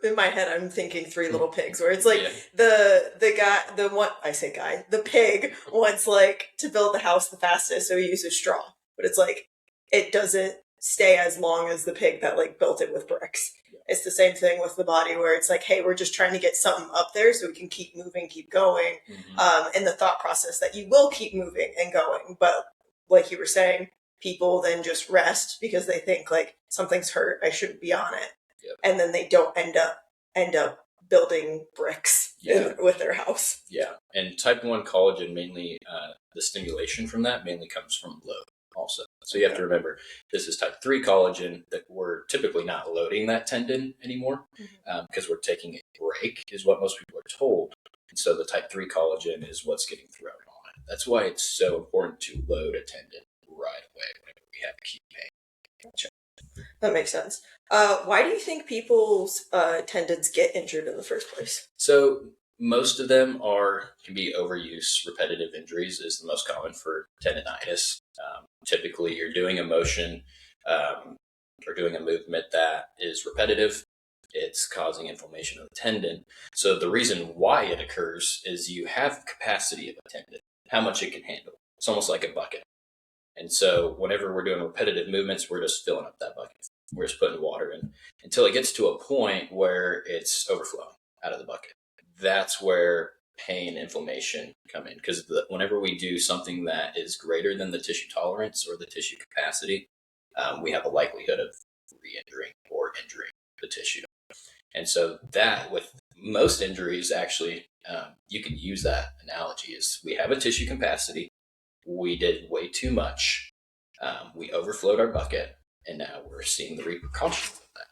in my head, I'm thinking Three Little Pigs, where it's like the guy, the pig wants, like, to build the house the fastest, so he uses straw. But it's like, it doesn't stay as long as the pig that, like, built it with bricks. Yeah. It's the same thing with the body, where it's like, hey, we're just trying to get something up there so we can keep moving, keep going, and the thought process that you will keep moving and going. But like you were saying, people then just rest because they think, like, something's hurt, I shouldn't be on it. Yep. And then they don't end up building bricks with their house. Yeah. And type 1 collagen, mainly the stimulation from that mainly comes from load also. So you have to remember, this is type 3 collagen that we're typically not loading that tendon anymore because we're taking a break is what most people are told. And so the type 3 collagen is what's getting thrown on it. That's why it's so important to load a tendon right away whenever we have acute pain. Gotcha. That makes sense. Why do you think people's tendons get injured in the first place? So most of them can be overuse. Repetitive injuries is the most common for tendinitis. Typically, you're doing a motion or doing a movement that is repetitive. It's causing inflammation of the tendon. So the reason why it occurs is you have capacity of a tendon, how much it can handle. It's almost like a bucket. And so whenever we're doing repetitive movements, we're just filling up that bucket. We're just putting water in until it gets to a point where it's overflowing out of the bucket. That's where pain, inflammation come in. Because whenever we do something that is greater than the tissue tolerance or the tissue capacity, we have a likelihood of re-injuring or injuring the tissue. And so that with most injuries, actually, you can use that analogy is we have a tissue capacity. We did way too much. We overflowed our bucket, and now we're seeing the repercussions of that.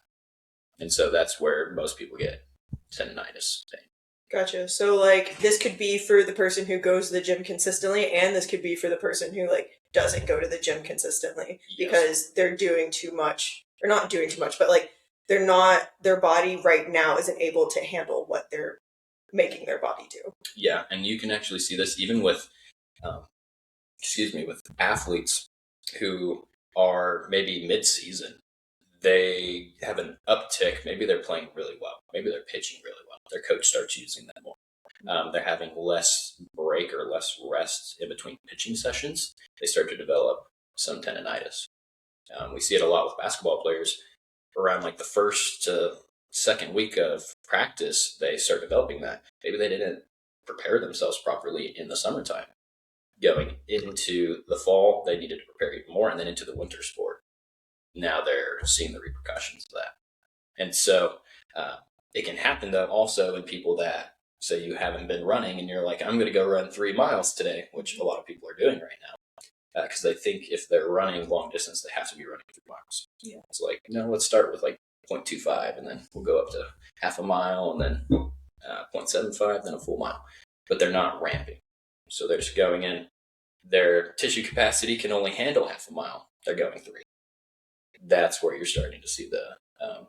And so that's where most people get tendinitis pain. Gotcha. So, like, this could be for the person who goes to the gym consistently, and this could be for the person who, like, doesn't go to the gym consistently because they're doing too much, or not doing too much, but, like, their body right now isn't able to handle what they're making their body do. Yeah, and you can actually see this even with with athletes who are maybe mid-season. They have an uptick. Maybe they're playing really well. Maybe they're pitching really well. Their coach starts using them more. They're having less break or less rest in between pitching sessions. They start to develop some tendinitis. We see it a lot with basketball players. Around like the first to second week of practice, they start developing that. Maybe they didn't prepare themselves properly in the summertime. Going into the fall, they needed to prepare even more, and then into the winter sport. Now they're seeing the repercussions of that. And so it can happen, though, also in people that say you haven't been running and you're like, I'm going to go run 3 miles today, which a lot of people are doing right now. Because they think if they're running long distance, they have to be running 3 miles. Yeah. It's like, no, let's start with like 0.25, and then we'll go up to half a mile, and then 0.75, then a full mile. But they're not ramping. So they're just going in. Their tissue capacity can only handle half a mile. They're going 3. That's where you're starting to see the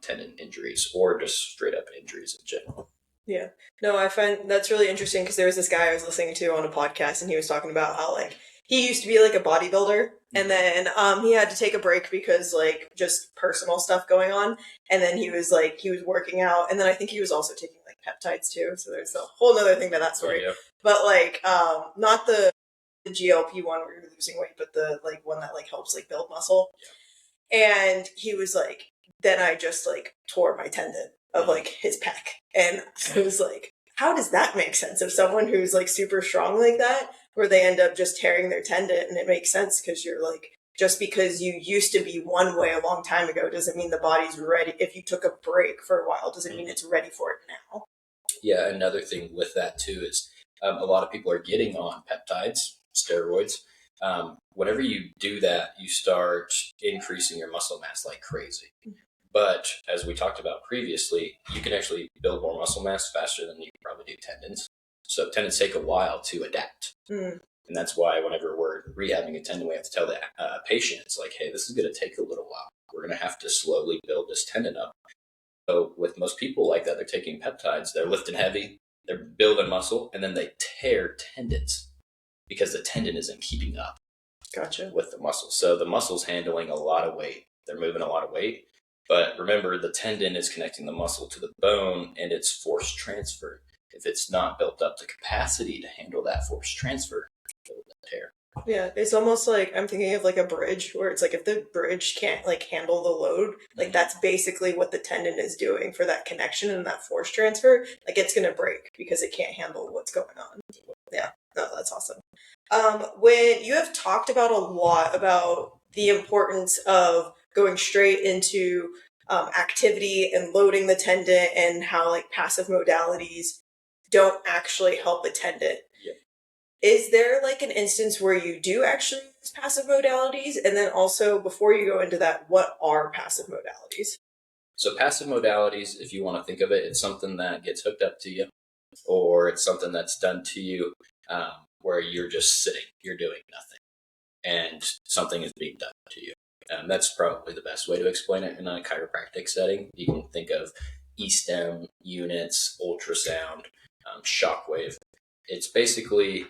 tendon injuries, or just straight up injuries in general. Yeah. No, I find that's really interesting because there was this guy I was listening to on a podcast, and he was talking about how like he used to be like a bodybuilder, and then he had to take a break because like just personal stuff going on, and then he was working out, and then I think he was also taking like peptides too. So there's a whole other thing to that story. Yeah. But like not the GLP one where you're losing weight, but the like one that like helps like build muscle. Yeah. And he was like, then I just like tore my tendon of like his pec. And I was like, how does that make sense of someone who's like super strong like that, where they end up just tearing their tendon? And it makes sense because you're like, just because you used to be one way a long time ago doesn't mean the body's ready. If you took a break for a while, doesn't mean it's ready for it now. Yeah, another thing with that too is a lot of people are getting on peptides, steroids. Whenever you do that, you start increasing your muscle mass like crazy. But as we talked about previously, you can actually build more muscle mass faster than you can probably do tendons. So tendons take a while to adapt. And that's why whenever we're rehabbing a tendon, we have to tell the patient, it's like, hey, this is going to take a little while. We're going to have to slowly build this tendon up. So with most people like that, they're taking peptides, they're lifting heavy, they're building muscle, and then they tear tendons because the tendon isn't keeping up. Gotcha. With the muscle. So the muscle's handling a lot of weight. They're moving a lot of weight. But remember, the tendon is connecting the muscle to the bone, and it's force transfer. If it's not built up to capacity to handle that force transfer, it'll tear. Yeah, it's almost like I'm thinking of like a bridge where it's like if the bridge can't like handle the load, like that's basically what the tendon is doing for that connection and that force transfer. Like it's going to break because it can't handle what's going on. Yeah, no, that's awesome. When you have talked about a lot about the importance of going straight into activity and loading the tendon and how like passive modalities don't actually help a tendon. Yeah. Is there like an instance where you do actually use passive modalities? And then also before you go into that, what are passive modalities? So passive modalities, if you want to think of it, it's something that gets hooked up to you, or it's something that's done to you where you're just sitting, you're doing nothing, and something is being done to you. That's probably the best way to explain it in a chiropractic setting. You can think of E-stem units, ultrasound, shockwave. It's basically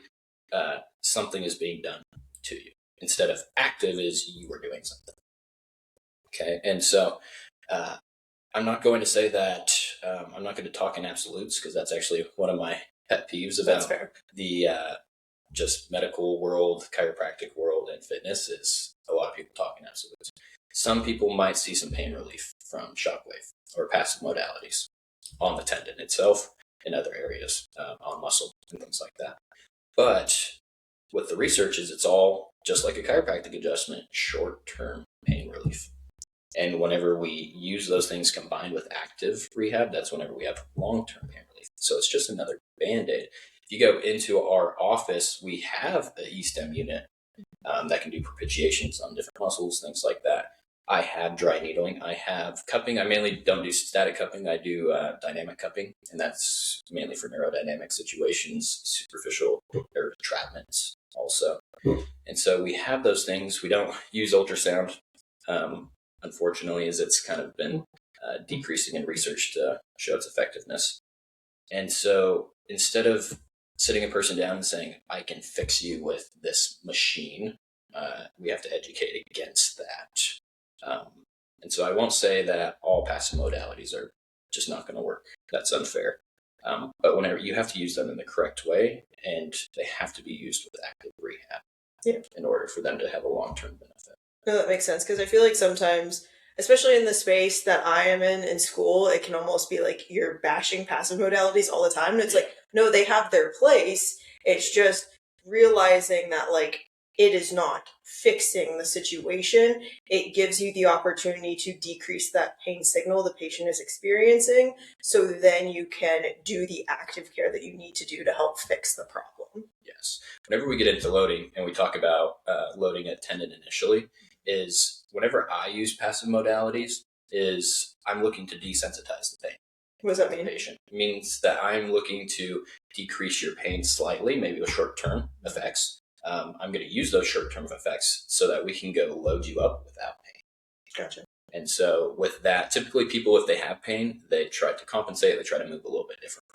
something is being done to you. Instead of active is you are doing something. Okay, and so I'm not going to say that, I'm not going to talk in absolutes because that's actually one of my pet peeves about the just medical world, chiropractic world, and fitness is a lot of people talk in absolutes. Some people might see some pain relief from shockwave or passive modalities on the tendon itself and other areas on muscle and things like that. But with the research is it's all just like a chiropractic adjustment, short-term pain relief. And whenever we use those things combined with active rehab, that's whenever we have long-term pain relief. So it's just another Band-Aid. If you go into our office, we have an E-stem unit that can do propitiations on different muscles, things like that. I have dry needling. I have cupping. I mainly don't do static cupping. I do dynamic cupping, and that's mainly for neurodynamic situations, superficial or entrapments also. And so we have those things. We don't use ultrasound, unfortunately, as it's kind of been decreasing in research to show its effectiveness. And so instead of sitting a person down and saying, I can fix you with this machine, we have to educate against that. And so I won't say that all passive modalities are just not going to work. That's unfair. But whenever you have to use them in the correct way, and they have to be used with active rehab in order for them to have a long-term benefit. No, that makes sense because I feel like sometimes, especially in the space that I am in school, it can almost be like you're bashing passive modalities all the time. And it's Yeah. like, no, they have their place. It's just realizing that, like, it is not fixing the situation. It gives you the opportunity to decrease that pain signal the patient is experiencing. So then you can do the active care that you need to do to help fix the problem. Yes. Whenever we get into loading and we talk about loading a tendon initially, is whenever I use passive modalities, is I'm looking to desensitize the pain. What does that The mean? patient. It means that I'm looking to decrease your pain slightly, maybe with short-term effects. I'm going to use those short-term effects so that we can go load you up without pain. Gotcha. And so with that, typically people, if they have pain, they try to compensate, they try to move a little bit different.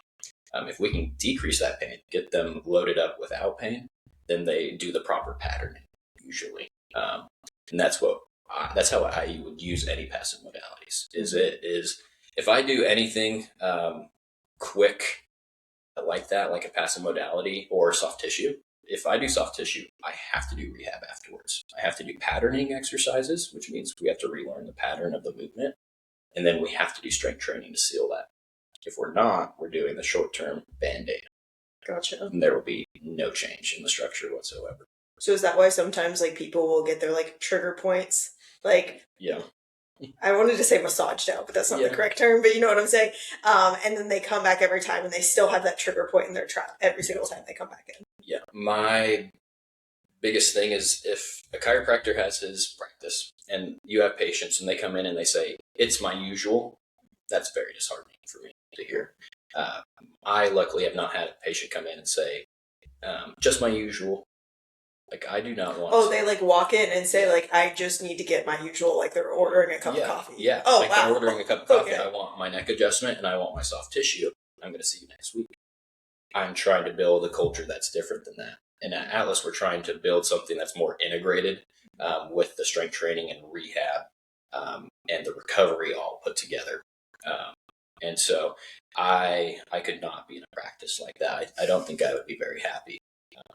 If we can decrease that pain, get them loaded up without pain, then they do the proper patterning usually. And that's how I would use any passive modalities. Is if I do anything quick like that, like a passive modality or soft tissue. If I do soft tissue, I have to do rehab afterwards. I have to do patterning exercises, which means we have to relearn the pattern of the movement, and then we have to do strength training to seal that. If we're not, we're doing the short-term band-aid. Gotcha. And there will be no change in the structure whatsoever. So is that why sometimes like people will get their like trigger points? Like, Yeah. I wanted to say massaged out, but that's not the correct term, but you know what I'm saying? And then they come back every time and they still have that trigger point in their trap every single time they come back in. Yeah. My biggest thing is if a chiropractor has his practice and you have patients and they come in and they say, it's my usual, that's very disheartening for me to hear. I luckily have not had a patient come in and say, just my usual. Like, I do not want Oh, they like walk in and say, like, I just need to get my usual, like they're ordering a cup of coffee. Yeah. Oh, like wow. they're ordering a cup of coffee. Okay. I want my neck adjustment and I want my soft tissue. I'm going to see you next week. I'm trying to build a culture that's different than that. And at Atlas, we're trying to build something that's more integrated with the strength training and rehab and the recovery all put together. And so I could not be in a practice like that. I don't think I would be very happy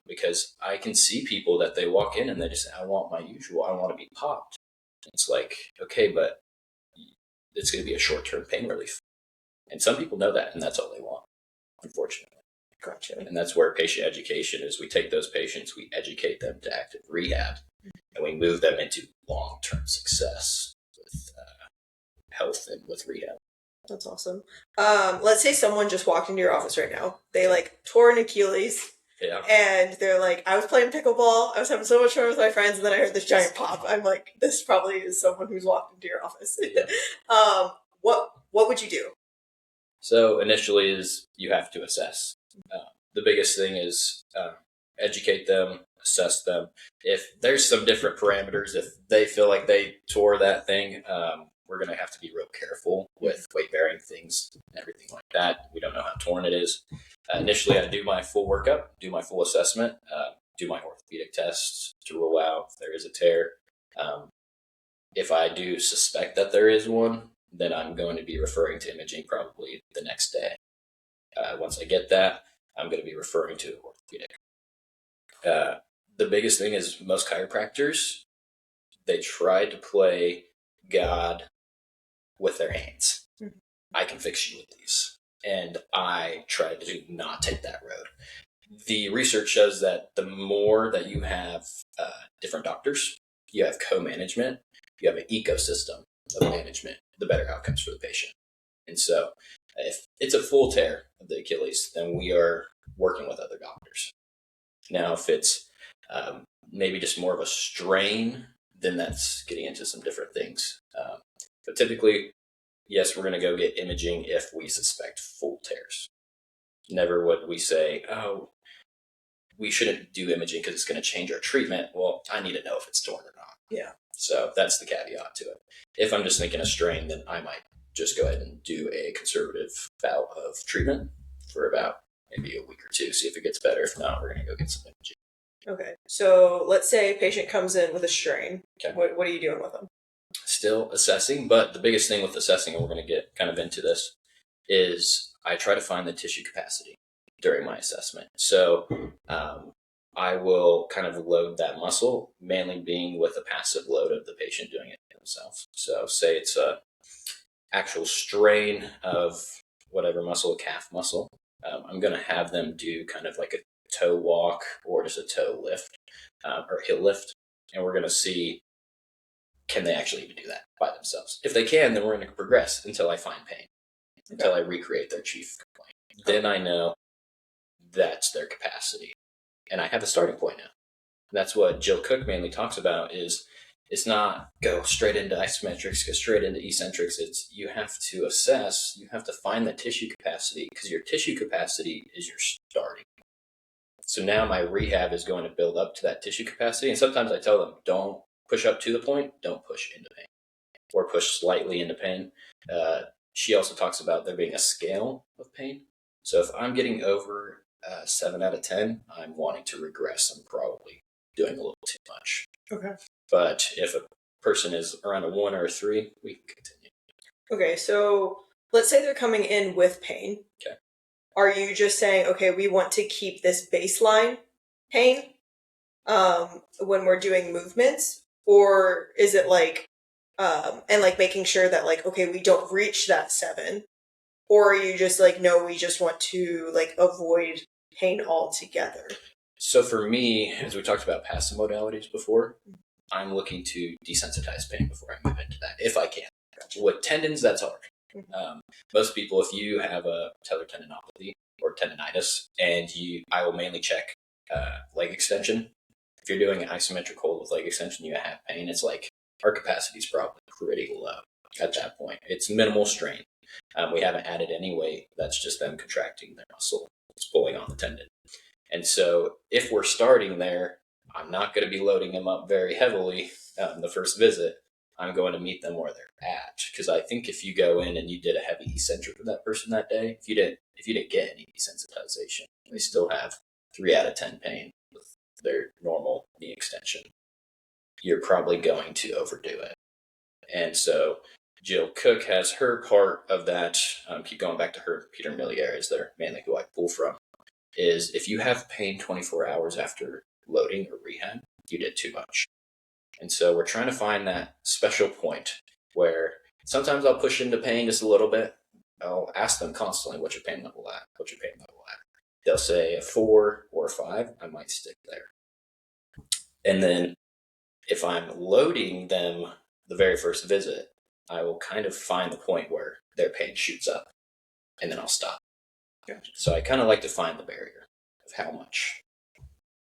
because I can see people that they walk in and they just say, I want my usual, I want to be popped. It's like, okay, but it's going to be a short-term pain relief. And some people know that, and that's all they want, unfortunately. Gotcha. And that's where patient education is. We take those patients, we educate them to active rehab, and we move them into long-term success with health and with rehab. That's awesome. Let's say someone just walked into your office right now. They like tore an Achilles. Yeah. And they're like, I was playing pickleball. I was having so much fun with my friends, and then I heard this giant pop. I'm like, this probably is someone who's walked into your office. Yeah. What would you do? So initially is you have to assess. The biggest thing is educate them, assess them. If there's some different parameters, if they feel like they tore that thing, we're going to have to be real careful with weight-bearing things and everything like that. We don't know how torn it is. Initially, I do my full workup, do my full assessment, do my orthopedic tests to rule out if there is a tear. If I do suspect that there is one, then I'm going to be referring to imaging probably the next day. Once I get that, I'm going to be referring to orthopedic. The biggest thing is most chiropractors, they try to play God with their hands. Mm-hmm. I can fix you with these. And I try to not take that road. The research shows that the more that you have different doctors, you have co-management, you have an ecosystem of management, the better outcomes for the patient. And so if it's a full tear of the Achilles, then we are working with other doctors. Now, if it's maybe just more of a strain, then that's getting into some different things. But typically, yes, we're going to go get imaging if we suspect full tears. Never would we say, oh, we shouldn't do imaging because it's going to change our treatment. Well, I need to know if it's torn or not. Yeah. So that's the caveat to it. If I'm just thinking a strain, then I might just go ahead and do a conservative bout of treatment for about maybe a week or two, see if it gets better. If not, we're going to go get some imaging. Okay. So let's say a patient comes in with a strain. Okay. What are you doing with them? Still assessing, but the biggest thing with assessing, and we're going to get kind of into this, is I try to find the tissue capacity during my assessment. So I will kind of load that muscle, mainly being with a passive load of the patient doing it themselves. So say it's a actual strain of whatever muscle, a calf muscle. I'm going to have them do kind of like a toe walk or just a toe lift or heel lift. And we're going to see, can they actually even do that by themselves? If they can, then we're going to progress until I find pain, until I recreate their chief complaint. Then I know that's their capacity. And I have a starting point now. That's what Jill Cook mainly talks about is it's not go straight into isometrics, go straight into eccentrics. It's you have to assess, you have to find the tissue capacity because your tissue capacity is your starting. So now my rehab is going to build up to that tissue capacity. And sometimes I tell them, don't push up to the point, don't push into pain or push slightly into pain. She also talks about there being a scale of pain. So if I'm getting over 7 out of 10, I'm wanting to regress. I'm probably doing a little too much. Okay. But if a person is around a 1 or a 3, we can continue. Okay, so let's say they're coming in with pain. Okay. Are you just saying, okay, we want to keep this baseline pain when we're doing movements? Or is it like, and like making sure that like, okay, we don't reach that 7? Or are you just like, no, we just want to like avoid pain altogether? So for me, as we talked about passive modalities before, I'm looking to desensitize pain before I move into that, if I can. Gotcha. With tendons, that's hard. Most people, if you have a patellar tendinopathy or tendonitis, and I will mainly check leg extension. If you're doing an isometric hold with leg extension, you have pain. It's like our capacity is probably pretty low at that point. It's minimal strain. We haven't added any weight. That's just them contracting their muscle. It's pulling on the tendon. And so if we're starting there, I'm not going to be loading them up very heavily the first visit. I'm going to meet them where they're at. Because I think if you go in and you did a heavy eccentric with that person that day, if you didn't get any desensitization, they still have 3 out of 10 pain with their normal knee extension. You're probably going to overdo it. And so Jill Cook has her part of that. Keep going back to her. Peter Milliere is there mainly who I pull from. Is if you have pain 24 hours after loading or rehab, you did too much. And so we're trying to find that special point where sometimes I'll push into pain just a little bit. I'll ask them constantly, what's your pain level at? What's your pain level at? They'll say a 4 or a 5. I might stick there. And then if I'm loading them the very first visit, I will kind of find the point where their pain shoots up and then I'll stop. Gotcha. So I kind of like to find the barrier of how much.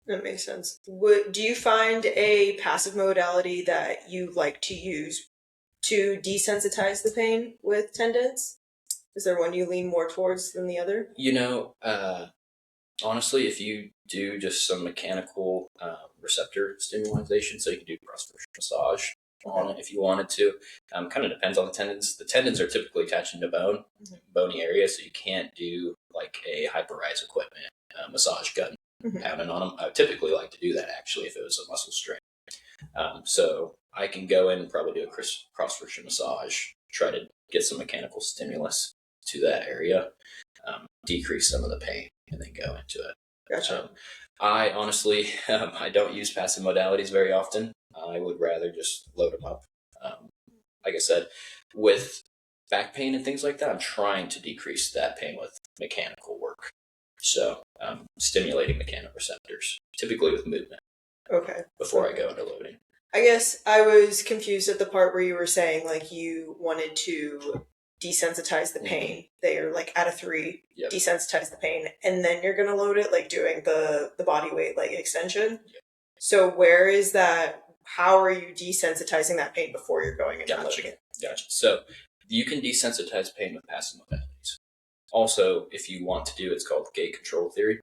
That makes sense. Do you find a passive modality that you like to use to desensitize the pain with tendons? Is there one you lean more towards than the other? Honestly, if you do just some mechanical receptor stimulation, so you can do cross-version massage on it if you wanted to. Kind of depends on the tendons. The tendons are typically attaching to bone, bony area, so you can't do like a hyperrise equipment massage gun pounding on them. I would typically like to do that actually if it was a muscle strain. So I can go in and probably do a cross-version massage, try to get some mechanical stimulus to that area, decrease some of the pain, and then go into it. Gotcha. I honestly, I don't use passive modalities very often. I would rather just load them up. Like I said, with back pain and things like that, I'm trying to decrease that pain with mechanical work. So stimulating mechanoreceptors, typically with movement. Okay. Before I go into loading. I guess I was confused at the part where you were saying like you wanted to desensitize the pain. They're like at a 3, desensitize the pain, and then you're gonna load it like doing the body weight like extension. So where is that? How are you desensitizing that pain before you're going into loading it? Gotcha. So you can desensitize pain with passive modalities. Also, if you want to do, it's called gait control theory,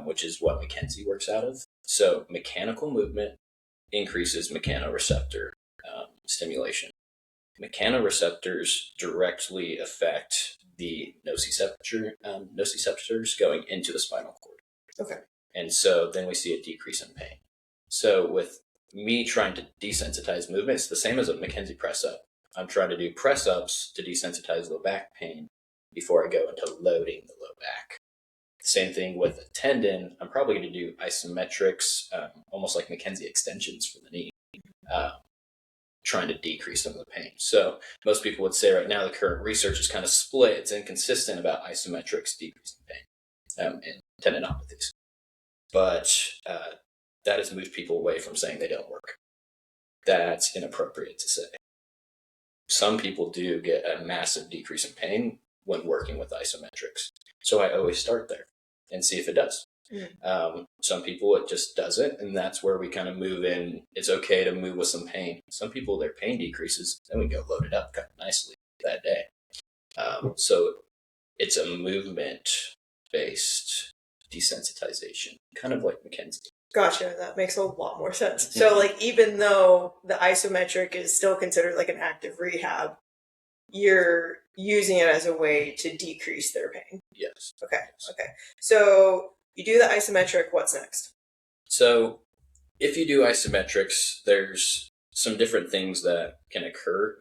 which is what McKenzie works out of. So mechanical movement increases mechanoreceptor stimulation. Mechanoreceptors directly affect the nociceptors going into the spinal cord. Okay. And so then we see a decrease in pain. So with me trying to desensitize movement, it's the same as a McKenzie press up. I'm trying to do press ups to desensitize low back pain before I go into loading the low back. Same thing with a tendon. I'm probably going to do isometrics, almost like Mackenzie extensions for the knee, trying to decrease some of the pain. So most people would say right now the current research is kind of split. It's inconsistent about isometrics decreasing pain in tendinopathies. But that has moved people away from saying they don't work. That's inappropriate to say. Some people do get a massive decrease in pain when working with isometrics. So I always start there and see if it does. Some people it just doesn't, and that's where we kind of move in. It's okay to move with some pain. Some people, their pain decreases, then we go load it up kind of nicely that day. So it's a movement-based desensitization, kind of like Mackenzie. Gotcha. That makes a lot more sense. So, like, even though the isometric is still considered like an active rehab, you're using it as a way to decrease their pain. Yes. Okay. Okay. So you do the isometric. What's next? So if you do isometrics, there's some different things that can occur.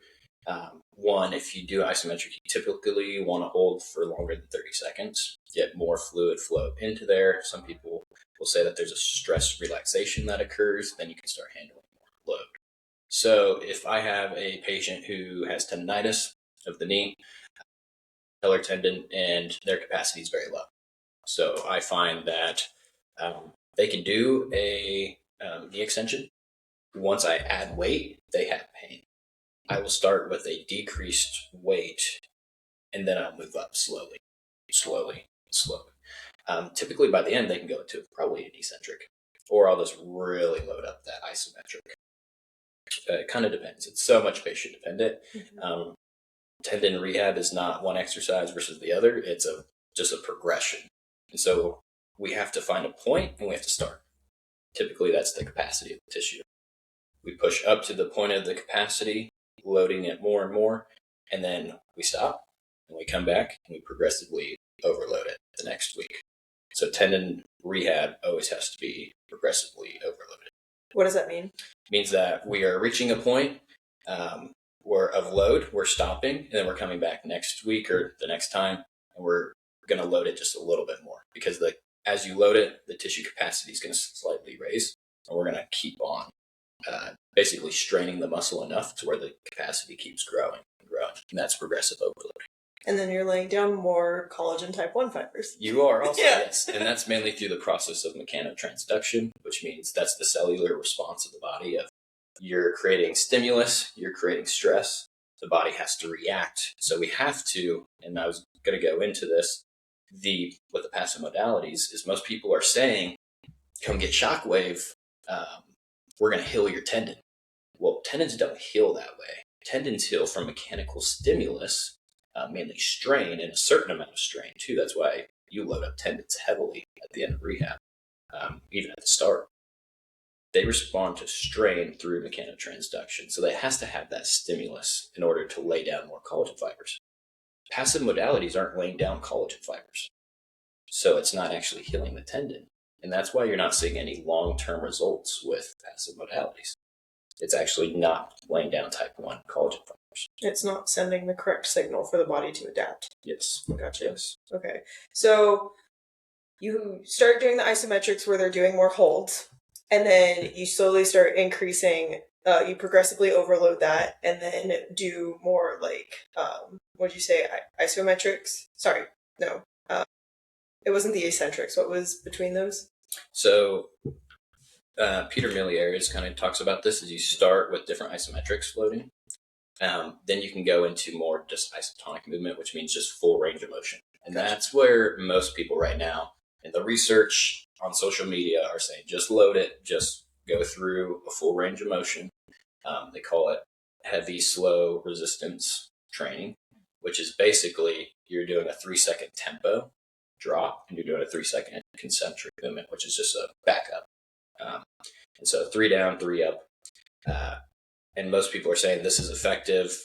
One, if you do isometric, you typically want to hold for longer than 30 seconds, get more fluid flow into there. Some people will say that there's a stress relaxation that occurs, then you can start handling more load. So if I have a patient who has tendonitis of the knee, patellar tendon, and their capacity is very low. So I find that they can do a knee extension. Once I add weight, they have pain. I will start with a decreased weight, and then I'll move up slowly. Typically by the end, they can go into probably an eccentric, or I'll just really load up that isometric. It kind of depends. It's so much patient dependent. Tendon rehab is not one exercise versus the other. It's just a progression. And so we have to find a point and we have to start. Typically that's the capacity of the tissue. We push up to the point of the capacity, loading it more and more, and then we stop and we come back and we progressively overload it the next week. So tendon rehab always has to be progressively overloaded. What does that mean? It means that we are reaching a point of load, we're stopping, and then we're coming back next week or the next time, and we're going to load it just a little bit more, because as you load it, the tissue capacity is going to slightly raise, and we're going to keep on basically straining the muscle enough to where the capacity keeps growing and growing, and that's progressive overload. And then you're laying down more collagen type 1 fibers. You are also, yes. And that's mainly through the process of mechanotransduction, which means that's the cellular response of the body of you're creating stimulus, you're creating stress, the body has to react. So we have to, and I was going to go into this, with the passive modalities, is most people are saying, come get shockwave, we're going to heal your tendon. Well, tendons don't heal that way. Tendons heal from mechanical stimulus, mainly strain, and a certain amount of strain too. That's why you load up tendons heavily at the end of rehab, even at the start. They respond to strain through mechanotransduction. So it has to have that stimulus in order to lay down more collagen fibers. Passive modalities aren't laying down collagen fibers. So it's not actually healing the tendon. And that's why you're not seeing any long-term results with passive modalities. It's actually not laying down type 1 collagen fibers. It's not sending the correct signal for the body to adapt. Yes. Gotcha. Yes. Okay. So you start doing the isometrics where they're doing more holds, and then you slowly start increasing, you progressively overload that, and then do more like, what'd you say, isometrics? Sorry, no. It wasn't the eccentrics. What was between those? So Peter Milliares kind of talks about this as you start with different isometrics loading. Then you can go into more just isotonic movement, which means just full range of motion. And that's where most people right now in the research on social media are saying, just load it, just go through a full range of motion. They call it heavy, slow resistance training, which is basically you're doing a 3-second tempo drop and you're doing a 3-second concentric movement, which is just a backup. And so 3 down, 3 up. And most people are saying this is effective.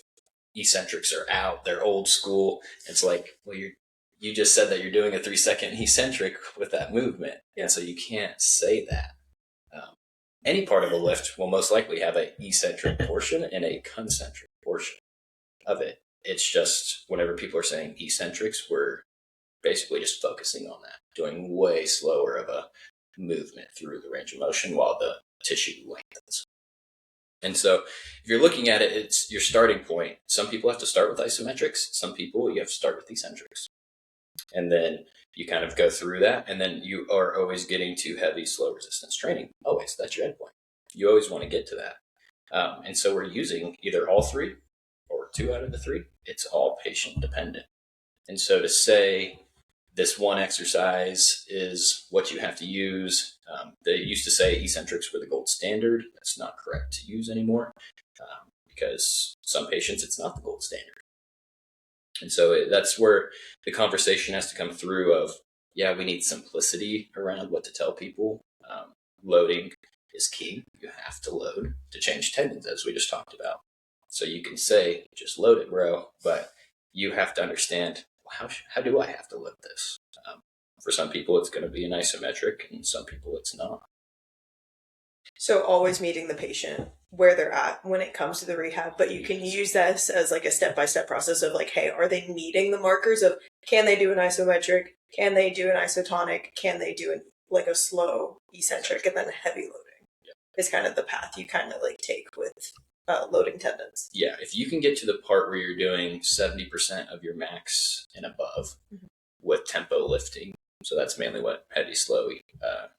Eccentrics are out. They're old school. It's like, well, you just said that you're doing a 3-second eccentric with that movement. And so you can't say that. Any part of a lift will most likely have an eccentric portion and a concentric portion of it. It's just whenever people are saying eccentrics, we're basically just focusing on that. doing way slower of a movement through the range of motion while the tissue lengthens. And so if you're looking at it, it's your starting point. Some people have to start with isometrics. Some people, you have to start with eccentrics. And then you kind of go through that. And then you are always getting to heavy, slow resistance training. Always. That's your endpoint. You always want to get to that. And so we're using either all three or two out of the three. It's all patient dependent. And so to say this one exercise is what you have to use, they used to say eccentrics were the gold standard. That's not correct to use anymore because some patients it's not the gold standard. And so that's where the conversation has to come through of, yeah, we need simplicity around what to tell people. Loading is key. You have to load to change tendons, as we just talked about. So you can say, just load it, bro, but you have to understand, how do I have to load this? For some people, it's going to be an isometric, and some people it's not. So always meeting the patient where they're at when it comes to the rehab, but you can use this as like a step-by-step process of like, hey, are they meeting the markers of, can they do an isometric? Can they do an isotonic? Can they do like a slow eccentric and then heavy loading? Is kind of the path you kind of like take with loading tendons. Yeah, if you can get to the part where you're doing 70% of your max and above with tempo lifting, so that's mainly what heavy, slow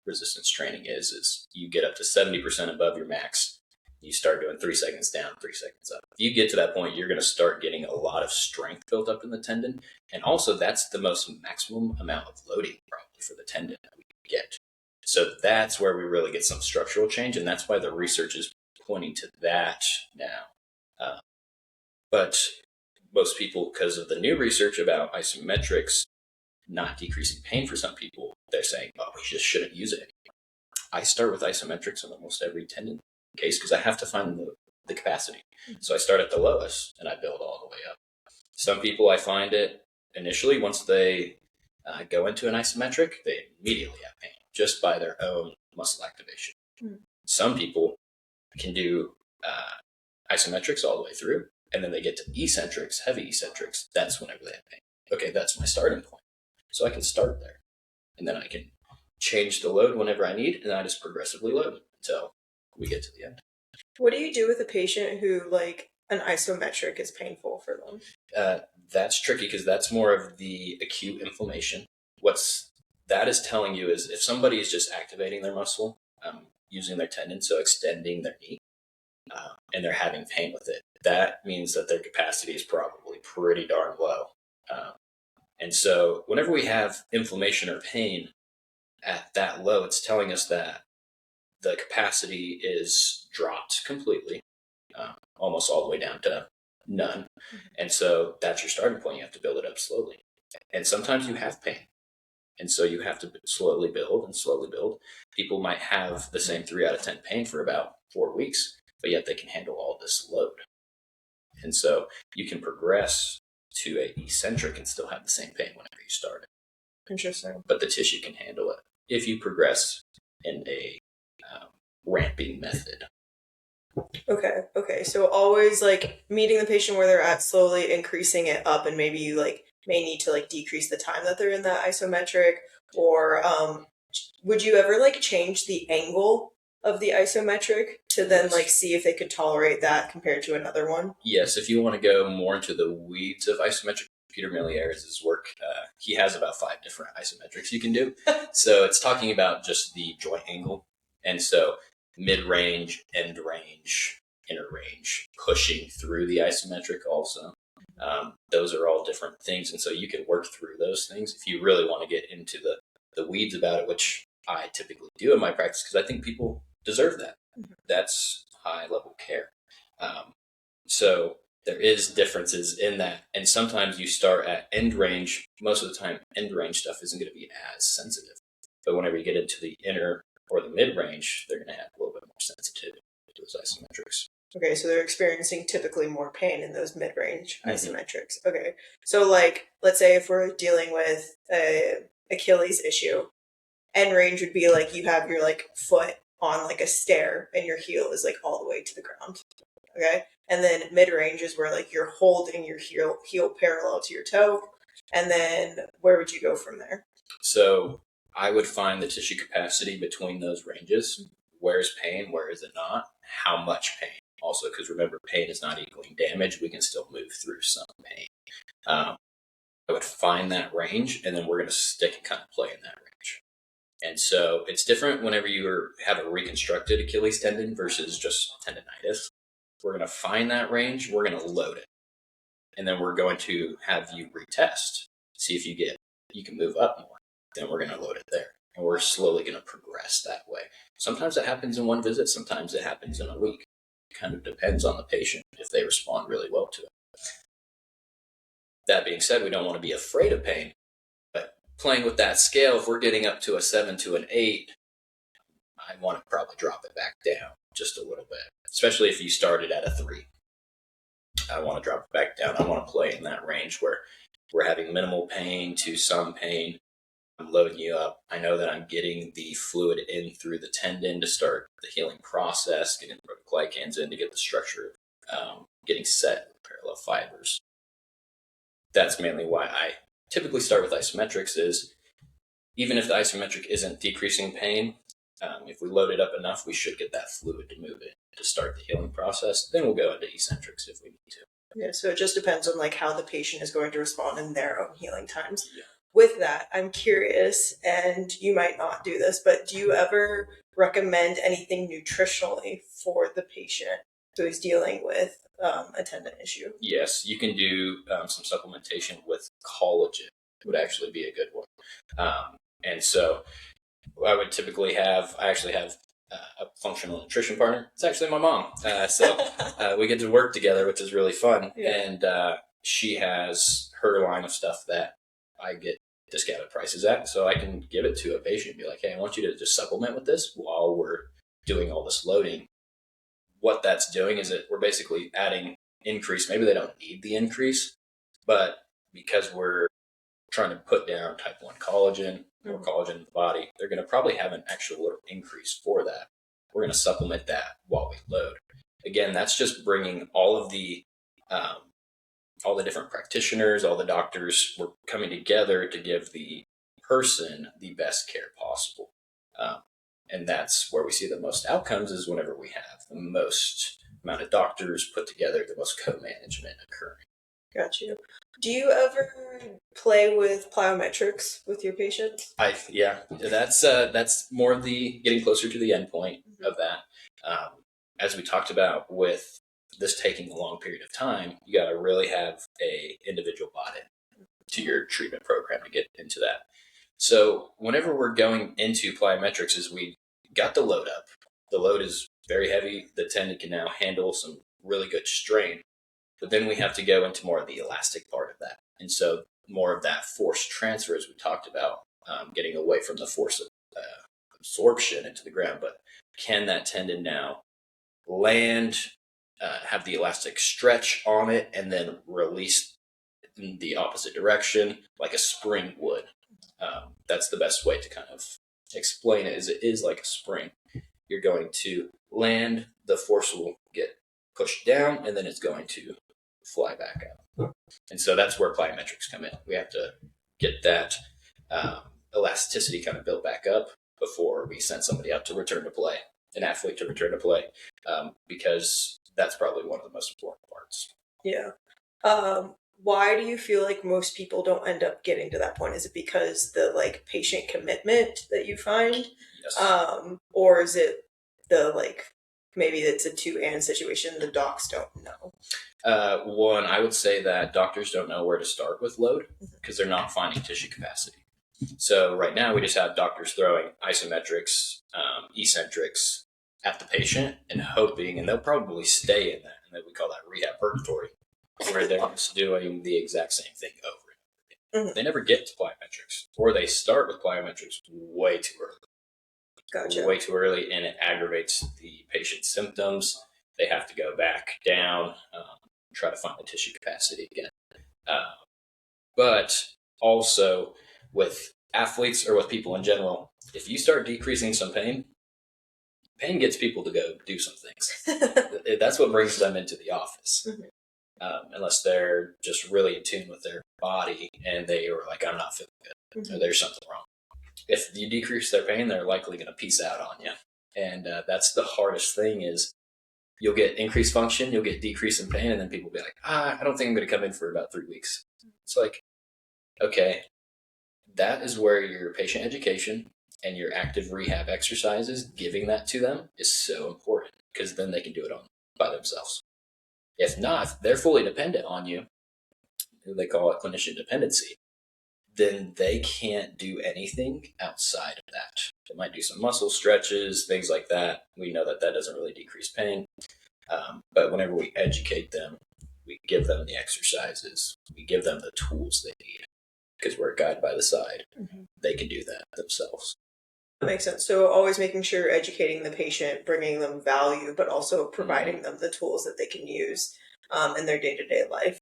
resistance training is you get up to 70% above your max. You start doing 3 seconds down, 3 seconds up. If you get to that point, you're going to start getting a lot of strength built up in the tendon. And also that's the most maximum amount of loading probably for the tendon that we get. So that's where we really get some structural change. And that's why the research is pointing to that now. But most people, because of the new research about isometrics not decreasing pain for some people, they're saying, oh, we just shouldn't use it anymore. I start with isometrics in almost every tendon case because I have to find the capacity. So I start at the lowest and I build all the way up. Some people, I find it initially, once they go into an isometric, they immediately have pain just by their own muscle activation. Some people can do isometrics all the way through, and then they get to eccentrics, heavy eccentrics. That's whenever they have pain. Okay, that's my starting point. So I can start there, and then I can change the load whenever I need, and I just progressively load until we get to the end. What do you do with a patient who, like, an isometric is painful for them? That's tricky because that's more of the acute inflammation. What's that is telling you is if somebody is just activating their muscle, using their tendon, so extending their knee, and they're having pain with it, that means that their capacity is probably pretty darn low. And so whenever we have inflammation or pain at that low, it's telling us that the capacity is dropped completely, almost all the way down to none. And so that's your starting point. You have to build it up slowly. And sometimes you have pain. And so you have to slowly build and slowly build. People might have the same 3 out of 10 pain for about 4 weeks, but yet they can handle all this load. And so you can progress to a eccentric and still have the same pain whenever you start it. Interesting. But the tissue can handle it if you progress in a ramping method. Okay. So always like meeting the patient where they're at, slowly increasing it up, and maybe you like may need to like decrease the time that they're in that isometric, or would you ever like change the angle of the isometric to then like see if they could tolerate that compared to another one? Yes, if you want to go more into the weeds of isometric, Peter Millieres' work, he has about 5 different isometrics you can do. So it's talking about just the joint angle. And so mid-range, end range, inner range, pushing through the isometric also. Those are all different things. And so you can work through those things if you really want to get into the weeds about it, which I typically do in my practice because I think people deserve that. That's high level care. So there is differences in that. And sometimes you start at end range. Most of the time, end range stuff isn't going to be as sensitive. But whenever you get into the inner or the mid range, they're going to have a little bit more sensitivity to those isometrics. Okay, so they're experiencing typically more pain in those mid-range isometrics. Okay, so like, let's say if we're dealing with a Achilles issue, end range would be like you have your like foot on like a stair and your heel is like all the way to the ground. Okay, and then mid-range is where like you're holding your heel parallel to your toe, and then where would you go from there? So I would find the tissue capacity between those ranges. Where's pain? Where is it not? How much pain? Also, because remember, pain is not equaling damage. We can still move through some pain. I would find that range, and then we're going to stick and kind of play in that range. And so it's different whenever you have a reconstructed Achilles tendon versus just tendonitis. We're going to find that range. We're going to load it. And then we're going to have you retest, see if you can move up more. Then we're going to load it there. And we're slowly going to progress that way. Sometimes it happens in one visit. Sometimes it happens in a week. It kind of depends on the patient if they respond really well to it. That being said, we don't want to be afraid of pain. But playing with that scale, if we're getting up to a 7 to an 8, I want to probably drop it back down just a little bit, especially if you started at a 3. I want to drop it back down. I want to play in that range where we're having minimal pain to some pain. I'm loading you up. I know that I'm getting the fluid in through the tendon to start the healing process, getting the glycans in to get the structure getting set with parallel fibers. That's mainly why I typically start with isometrics is even if the isometric isn't decreasing pain, if we load it up enough, we should get that fluid to move it to start the healing process. Then we'll go into eccentrics if we need to. Yeah, so it just depends on like how the patient is going to respond in their own healing times. Yeah. With that, I'm curious, and you might not do this, but do you ever recommend anything nutritionally for the patient who is dealing with a tendon issue? Yes, you can do some supplementation with collagen. Would actually be a good one. And so I actually have a functional nutrition partner. It's actually my mom. So we get to work together, which is really fun. Yeah. And she has her line of stuff that I get discounted prices at. So I can give it to a patient and be like, hey, I want you to just supplement with this while we're doing all this loading. What that's doing is that we're basically adding increase. Maybe they don't need the increase, but because we're trying to put down type 1 collagen or collagen in the body, they're going to probably have an actual little increase for that. We're going to supplement that while we load. Again, that's just bringing all the different practitioners, all the doctors, we're coming together to give the person the best care possible. And that's where we see the most outcomes is whenever we have the most amount of doctors put together, the most co-management occurring. Got you. Do you ever play with plyometrics with your patients? Yeah, that's more of the getting closer to the end point of that. As we talked about with this taking a long period of time, you got to really have a individual body to your treatment program to get into that. So whenever we're going into plyometrics is we got the load up. The load is very heavy. The tendon can now handle some really good strain. But then we have to go into more of the elastic part of that. And so more of that force transfer, as we talked about, getting away from the force of absorption into the ground. But can that tendon now land, have the elastic stretch on it, and then release in the opposite direction like a spring would? That's the best way to kind of explain it, is it is like a spring. You're going to land, the force will get pushed down, and then it's going to fly back out. And so that's where plyometrics come in. We have to get that elasticity kind of built back up before we send somebody out to return to play, an athlete to return to play, because that's probably one of the most important parts. Yeah. Why do you feel like most people don't end up getting to that point? Is it because the like patient commitment that you find? Yes. Or is it the like maybe it's a 2-and situation, the docs don't know? One, I would say that doctors don't know where to start with load because they're not finding tissue capacity. So right now we just have doctors throwing isometrics, eccentrics at the patient and hoping, and they'll probably stay in that, and then we call that rehab purgatory, where they're just doing the exact same thing over and over again. They never get to plyometrics, or they start with plyometrics way too early. Gotcha. Way too early, and it aggravates the patient's symptoms. They have to go back down, try to find the tissue capacity again. But also with athletes or with people in general, if you start decreasing some pain gets people to go do some things. That's what brings them into the office. Unless they're just really in tune with their body and they are like, I'm not feeling good, or there's something wrong. if you decrease their pain, they're likely going to peace out on you. And that's the hardest thing is you'll get increased function, you'll get decrease in pain, and then people will be like, I don't think I'm going to come in for about 3 weeks. It's like, okay, that is where your patient education and your active rehab exercises, giving that to them is so important because then they can do it by themselves. If not, if they're fully dependent on you, they call it clinician dependency, then they can't do anything outside of that. They might do some muscle stretches, things like that. We know that doesn't really decrease pain. But whenever we educate them, we give them the exercises, we give them the tools they need because we're a guide by the side. Mm-hmm. They can do that themselves. That makes sense. So always making sure you're educating the patient, bringing them value, but also providing them the tools that they can use in their day-to-day life.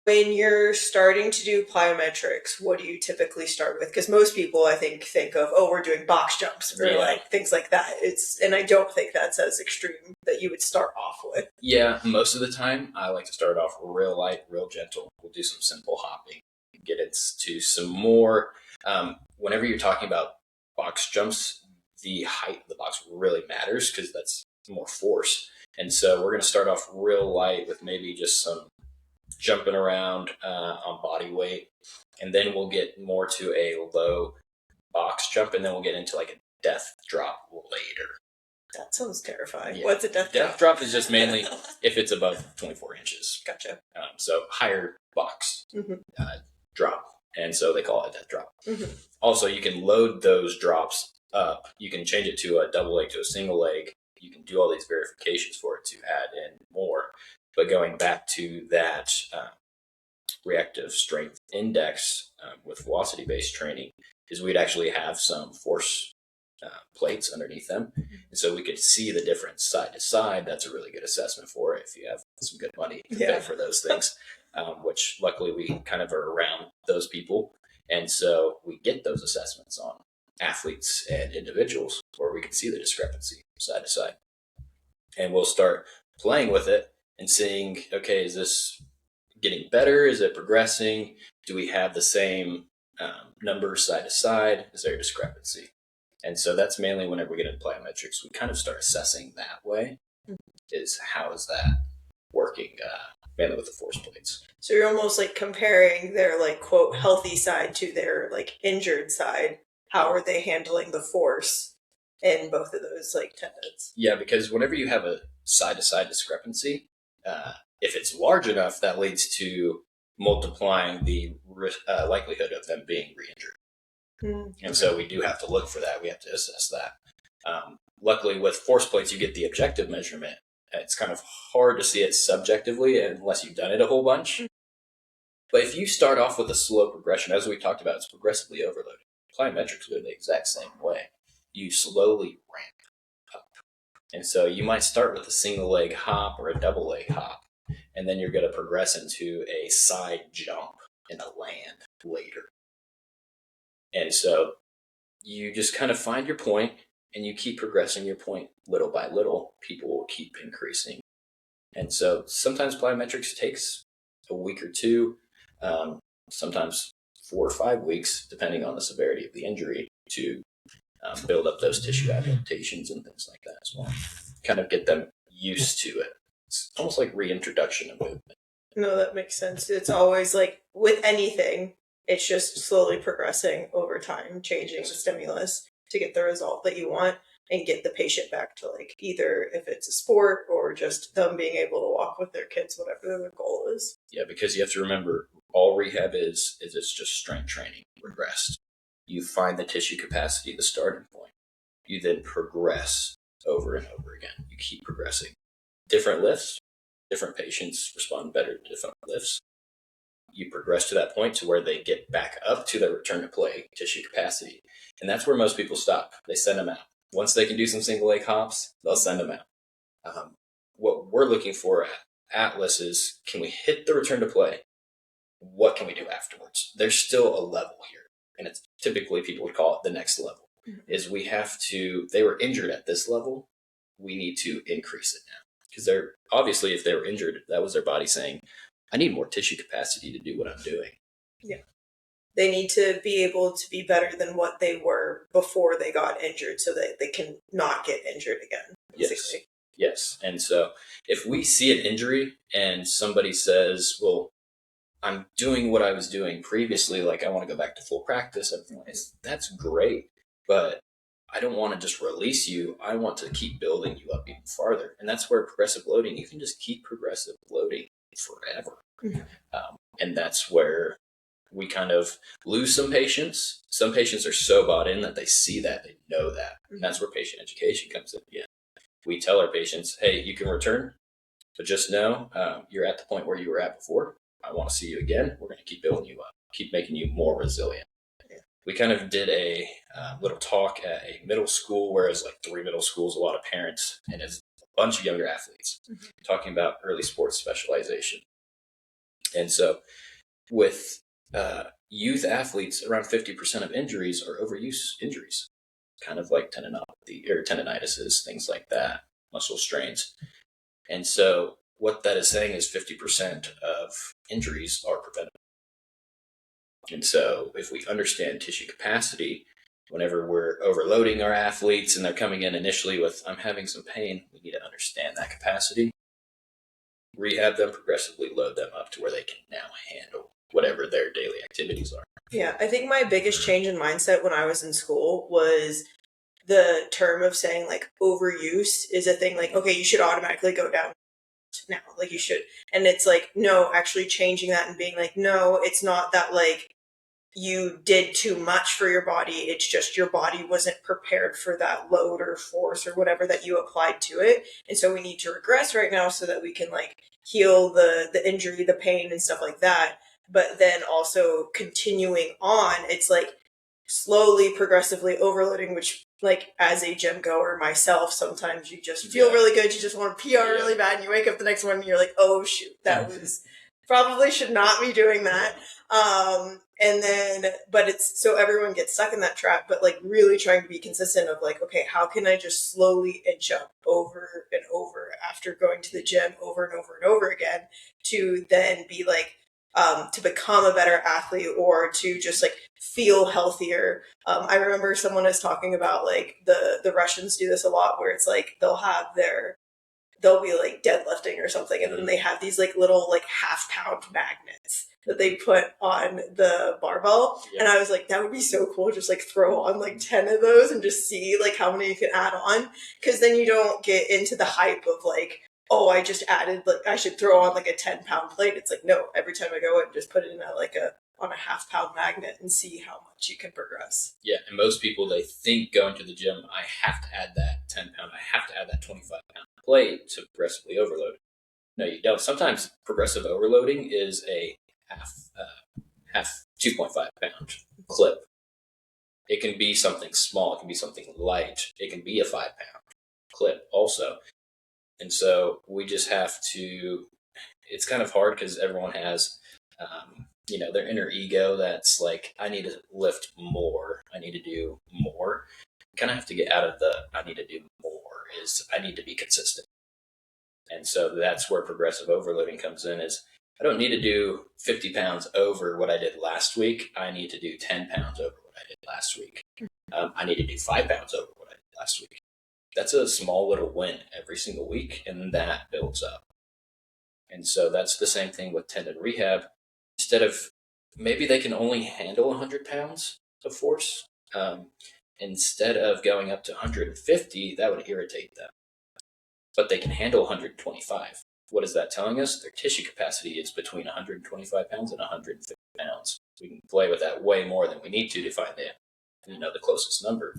When you're starting to do plyometrics, what do you typically start with? Because most people, I think of, we're doing box jumps or like things like that. And I don't think that's as extreme that you would start off with. Yeah, most of the time, I like to start off real light, real gentle. We'll do some simple hopping, get into some more. Whenever you're talking about box jumps, the height of the box really matters because that's more force. And so we're going to start off real light with maybe just some jumping around on body weight, and then we'll get more to a low box jump, and then we'll get into like a death drop later. That sounds terrifying. Yeah. What's a death drop? Death drop is just mainly if it's above 24 inches. Gotcha. So higher box drop, and so they call it a death drop. Mm-hmm. Also, you can load those drops up. You can change it to a double leg to a single leg. You can do all these verifications for it to add in more. But going back to that reactive strength index with velocity-based training is we'd actually have some force plates underneath them. And so we could see the difference side to side. That's a really good assessment for it if you have some good money to pay for those things, which luckily we kind of are around those people. And so we get those assessments on athletes and individuals where we can see the discrepancy side to side. And we'll start playing with it and seeing, okay, is this getting better? Is it progressing? Do we have the same numbers side to side? Is there a discrepancy? And so that's mainly whenever we get into plyometrics, we kind of start assessing that way, is how is that working, mainly with the force plates. So you're almost like comparing their like, quote, healthy side to their like injured side. How are they handling the force in both of those like tendons? Yeah, because whenever you have a side-to-side discrepancy, if it's large enough, that leads to multiplying the likelihood of them being re-injured. And so we do have to look for that. We have to assess that. Luckily, with force plates, you get the objective measurement. It's kind of hard to see it subjectively unless you've done it a whole bunch. But if you start off with a slow progression, as we talked about, it's progressively overloaded. Plyometrics are the exact same way. You slowly ramp up. And so you might start with a single leg hop or a double leg hop, and then you're going to progress into a side jump and a land later. And so you just kind of find your point and you keep progressing your point little by little. People will keep increasing. And so sometimes plyometrics takes a week or two, sometimes 4 or 5 weeks, depending on the severity of the injury, to build up those tissue adaptations and things like that as well. Kind of get them used to it. It's almost like reintroduction of movement. No, that makes sense. It's always like with anything, it's just slowly progressing over time, changing the stimulus to get the result that you want and get the patient back to like either if it's a sport or just them being able to walk with their kids, whatever their goal is. Yeah, because you have to remember all rehab is it's just strength training regressed. You find the tissue capacity, the starting point. You then progress over and over again. You keep progressing. Different lifts, different patients respond better to different lifts. You progress to that point to where they get back up to their return to play tissue capacity. And that's where most people stop. They send them out. Once they can do some single leg hops, they'll send them out. What we're looking for at Atlas is, can we hit the return to play? What can we do afterwards? There's still a level here. And it's typically people would call it the next level. Is we have to, they were injured at this level. We need to increase it now. Because they're obviously, if they were injured, that was their body saying, I need more tissue capacity to do what I'm doing. Yeah. They need to be able to be better than what they were before they got injured so that they can not get injured again, basically. Yes. And so if we see an injury and somebody says, well, I'm doing what I was doing previously, like I want to go back to full practice, everything like that, that's great. But I don't want to just release you. I want to keep building you up even farther. And that's where progressive loading, you can just keep progressive loading forever. And that's where we kind of lose some patients. Some patients are so bought in that they see that, they know that. And that's where patient education comes in again. We tell our patients, hey, you can return, but just know you're at the point where you were at before. I want to see you again. We're going to keep building you up, keep making you more resilient. We kind of did a little talk at a middle school, whereas like 3 middle schools, a lot of parents, and it's a bunch of younger athletes talking about early sports specialization. And so with youth athletes, around 50% of injuries are overuse injuries, kind of like tendinopathy or tendinitis, things like that, muscle strains. And so what that is saying is 50% of injuries are preventable. And so if we understand tissue capacity, whenever we're overloading our athletes and they're coming in initially with, I'm having some pain, we need to understand that capacity, rehab them, progressively load them up to where they can now handle whatever their daily activities are. Yeah, I think my biggest change in mindset when I was in school was the term of saying like overuse is a thing, like, okay, you should automatically go down now, like you should. And it's like, no, actually changing that and being like, no, it's not that like you did too much for your body. It's just your body wasn't prepared for that load or force or whatever that you applied to it. And so we need to regress right now so that we can like heal the injury, the pain and stuff like that. But then also continuing on, it's like slowly, progressively overloading, which like as a gym goer myself, sometimes you just feel really good. You just want to PR really bad and you wake up the next morning and you're like, oh shoot, that was probably should not be doing that. And then, but it's so everyone gets stuck in that trap, but like really trying to be consistent of like, okay, how can I just slowly inch up over and over after going to the gym over and over and over again to then be like, to become a better athlete or to just like feel healthier. I remember someone was talking about like the Russians do this a lot where it's like they'll be like deadlifting or something and then they have these like little like half-pound magnets that they put on the barbell. And I was like, that would be so cool, just like throw on like 10 of those and just see like how many you can add on, because then you don't get into the hype of like, oh, I just added, like I should throw on like a 10-pound plate. It's like, no, every time I go in, just put it in on a half-pound magnet and see how much you can progress. Yeah, and most people, they think going to the gym, I have to add that 10-pound, I have to add that 25-pound plate to progressively overload. No, you don't. Sometimes progressive overloading is a half 2.5 pound clip. It can be something small, it can be something light, it can be a 5-pound clip also. And so we just have to, it's kind of hard because everyone has their inner ego that's like, I need to lift more, I need to do more. You kind of have to get out of the I need to do more, is I need to be consistent. And so that's where progressive overloading comes in, is I don't need to do 50 pounds over what I did last week. I need to do 10 pounds over what I did last week. I need to do 5 pounds over what I did last week. That's a small little win every single week, and that builds up. And so that's the same thing with tendon rehab. Instead of, maybe they can only handle 100 pounds of force. Instead of going up to 150, that would irritate them. But they can handle 125. What is that telling us? Their tissue capacity is between 125 pounds and 150 pounds. We can play with that way more than we need to find the closest number.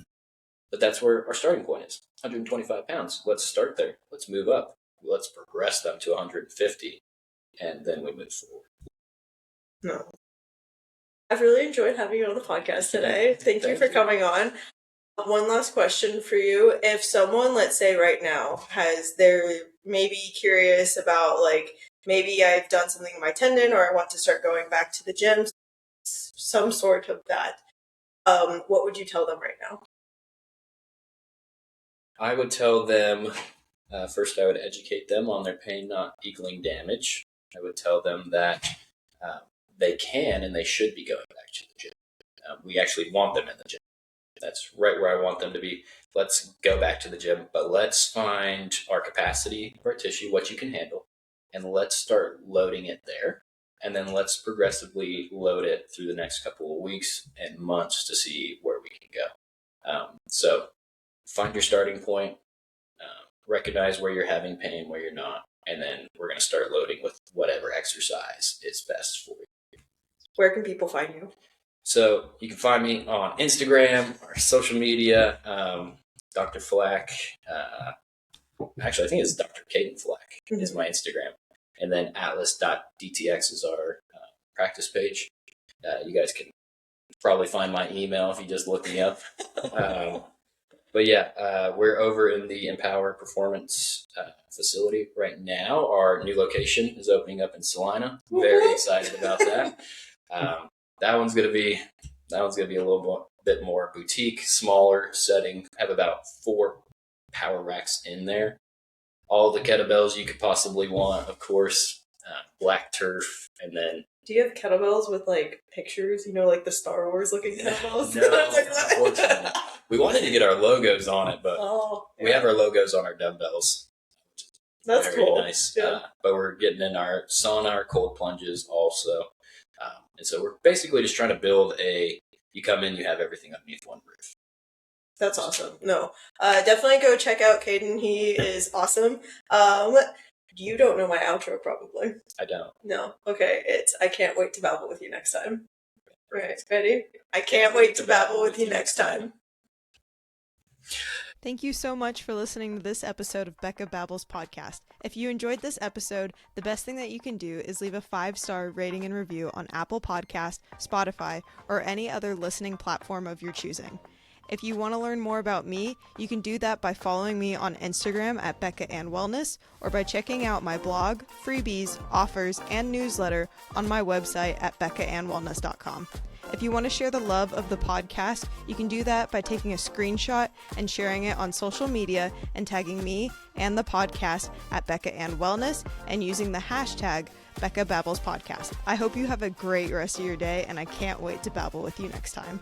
But that's where our starting point is, 125 pounds. Let's start there. Let's move up. Let's progress them to 150, and then we move forward. No. I've really enjoyed having you on the podcast today. Thank you for coming on. One last question for you. If someone, let's say right now, they're maybe curious about like, maybe I've done something in my tendon or I want to start going back to the gym, some sort of that, what would you tell them right now? I would tell them, first I would educate them on their pain not equaling damage. I would tell them that they can and they should be going back to the gym. We actually want them in the gym. That's right where I want them to be. Let's go back to the gym, but let's find our capacity of our tissue, what you can handle, and let's start loading it there. And then let's progressively load it through the next couple of weeks and months to see where we can go. So find your starting point, recognize where you're having pain, where you're not, and then we're going to start loading with whatever exercise is best for you. Where can people find you? So you can find me on Instagram or social media, Dr. Flack. Actually, I think it's Dr. Cadan Flack is my Instagram. And then atlas.dtx is our practice page. You guys can probably find my email if you just look me up. But yeah, we're over in the Empower Performance facility right now. Our new location is opening up in Salina. Very excited about that. That one's gonna be a little bit more boutique, smaller setting. Have about 4 power racks in there. All the kettlebells you could possibly want, of course. Black turf, and then. Do you have kettlebells with like pictures? You know, like the Star Wars looking kettlebells. No, unfortunately, we wanted to get our logos on it, but we have our logos on our dumbbells. That's very cool. Nice. Yeah. But we're getting in our sauna, our cold plunges also. And so we're basically just trying to build you come in, you have everything underneath one roof. That's awesome. No, definitely go check out Caden. He is awesome. You don't know my outro, probably. I don't. No. Okay. It's I can't wait to babble with you next time. Right. Ready? I can't wait to babble with you next time. Thank you so much for listening to this episode of Becca Babbles podcast. If you enjoyed this episode, the best thing that you can do is leave a 5-star rating and review on Apple Podcast, Spotify, or any other listening platform of your choosing. If you want to learn more about me, you can do that by following me on Instagram at Becca and Wellness, or by checking out my blog, freebies, offers, and newsletter on my website at beccaandwellness.com. If you want to share the love of the podcast, you can do that by taking a screenshot and sharing it on social media and tagging me and the podcast at Becca and Wellness and using the hashtag Becca Babbles Podcast. I hope you have a great rest of your day, and I can't wait to babble with you next time.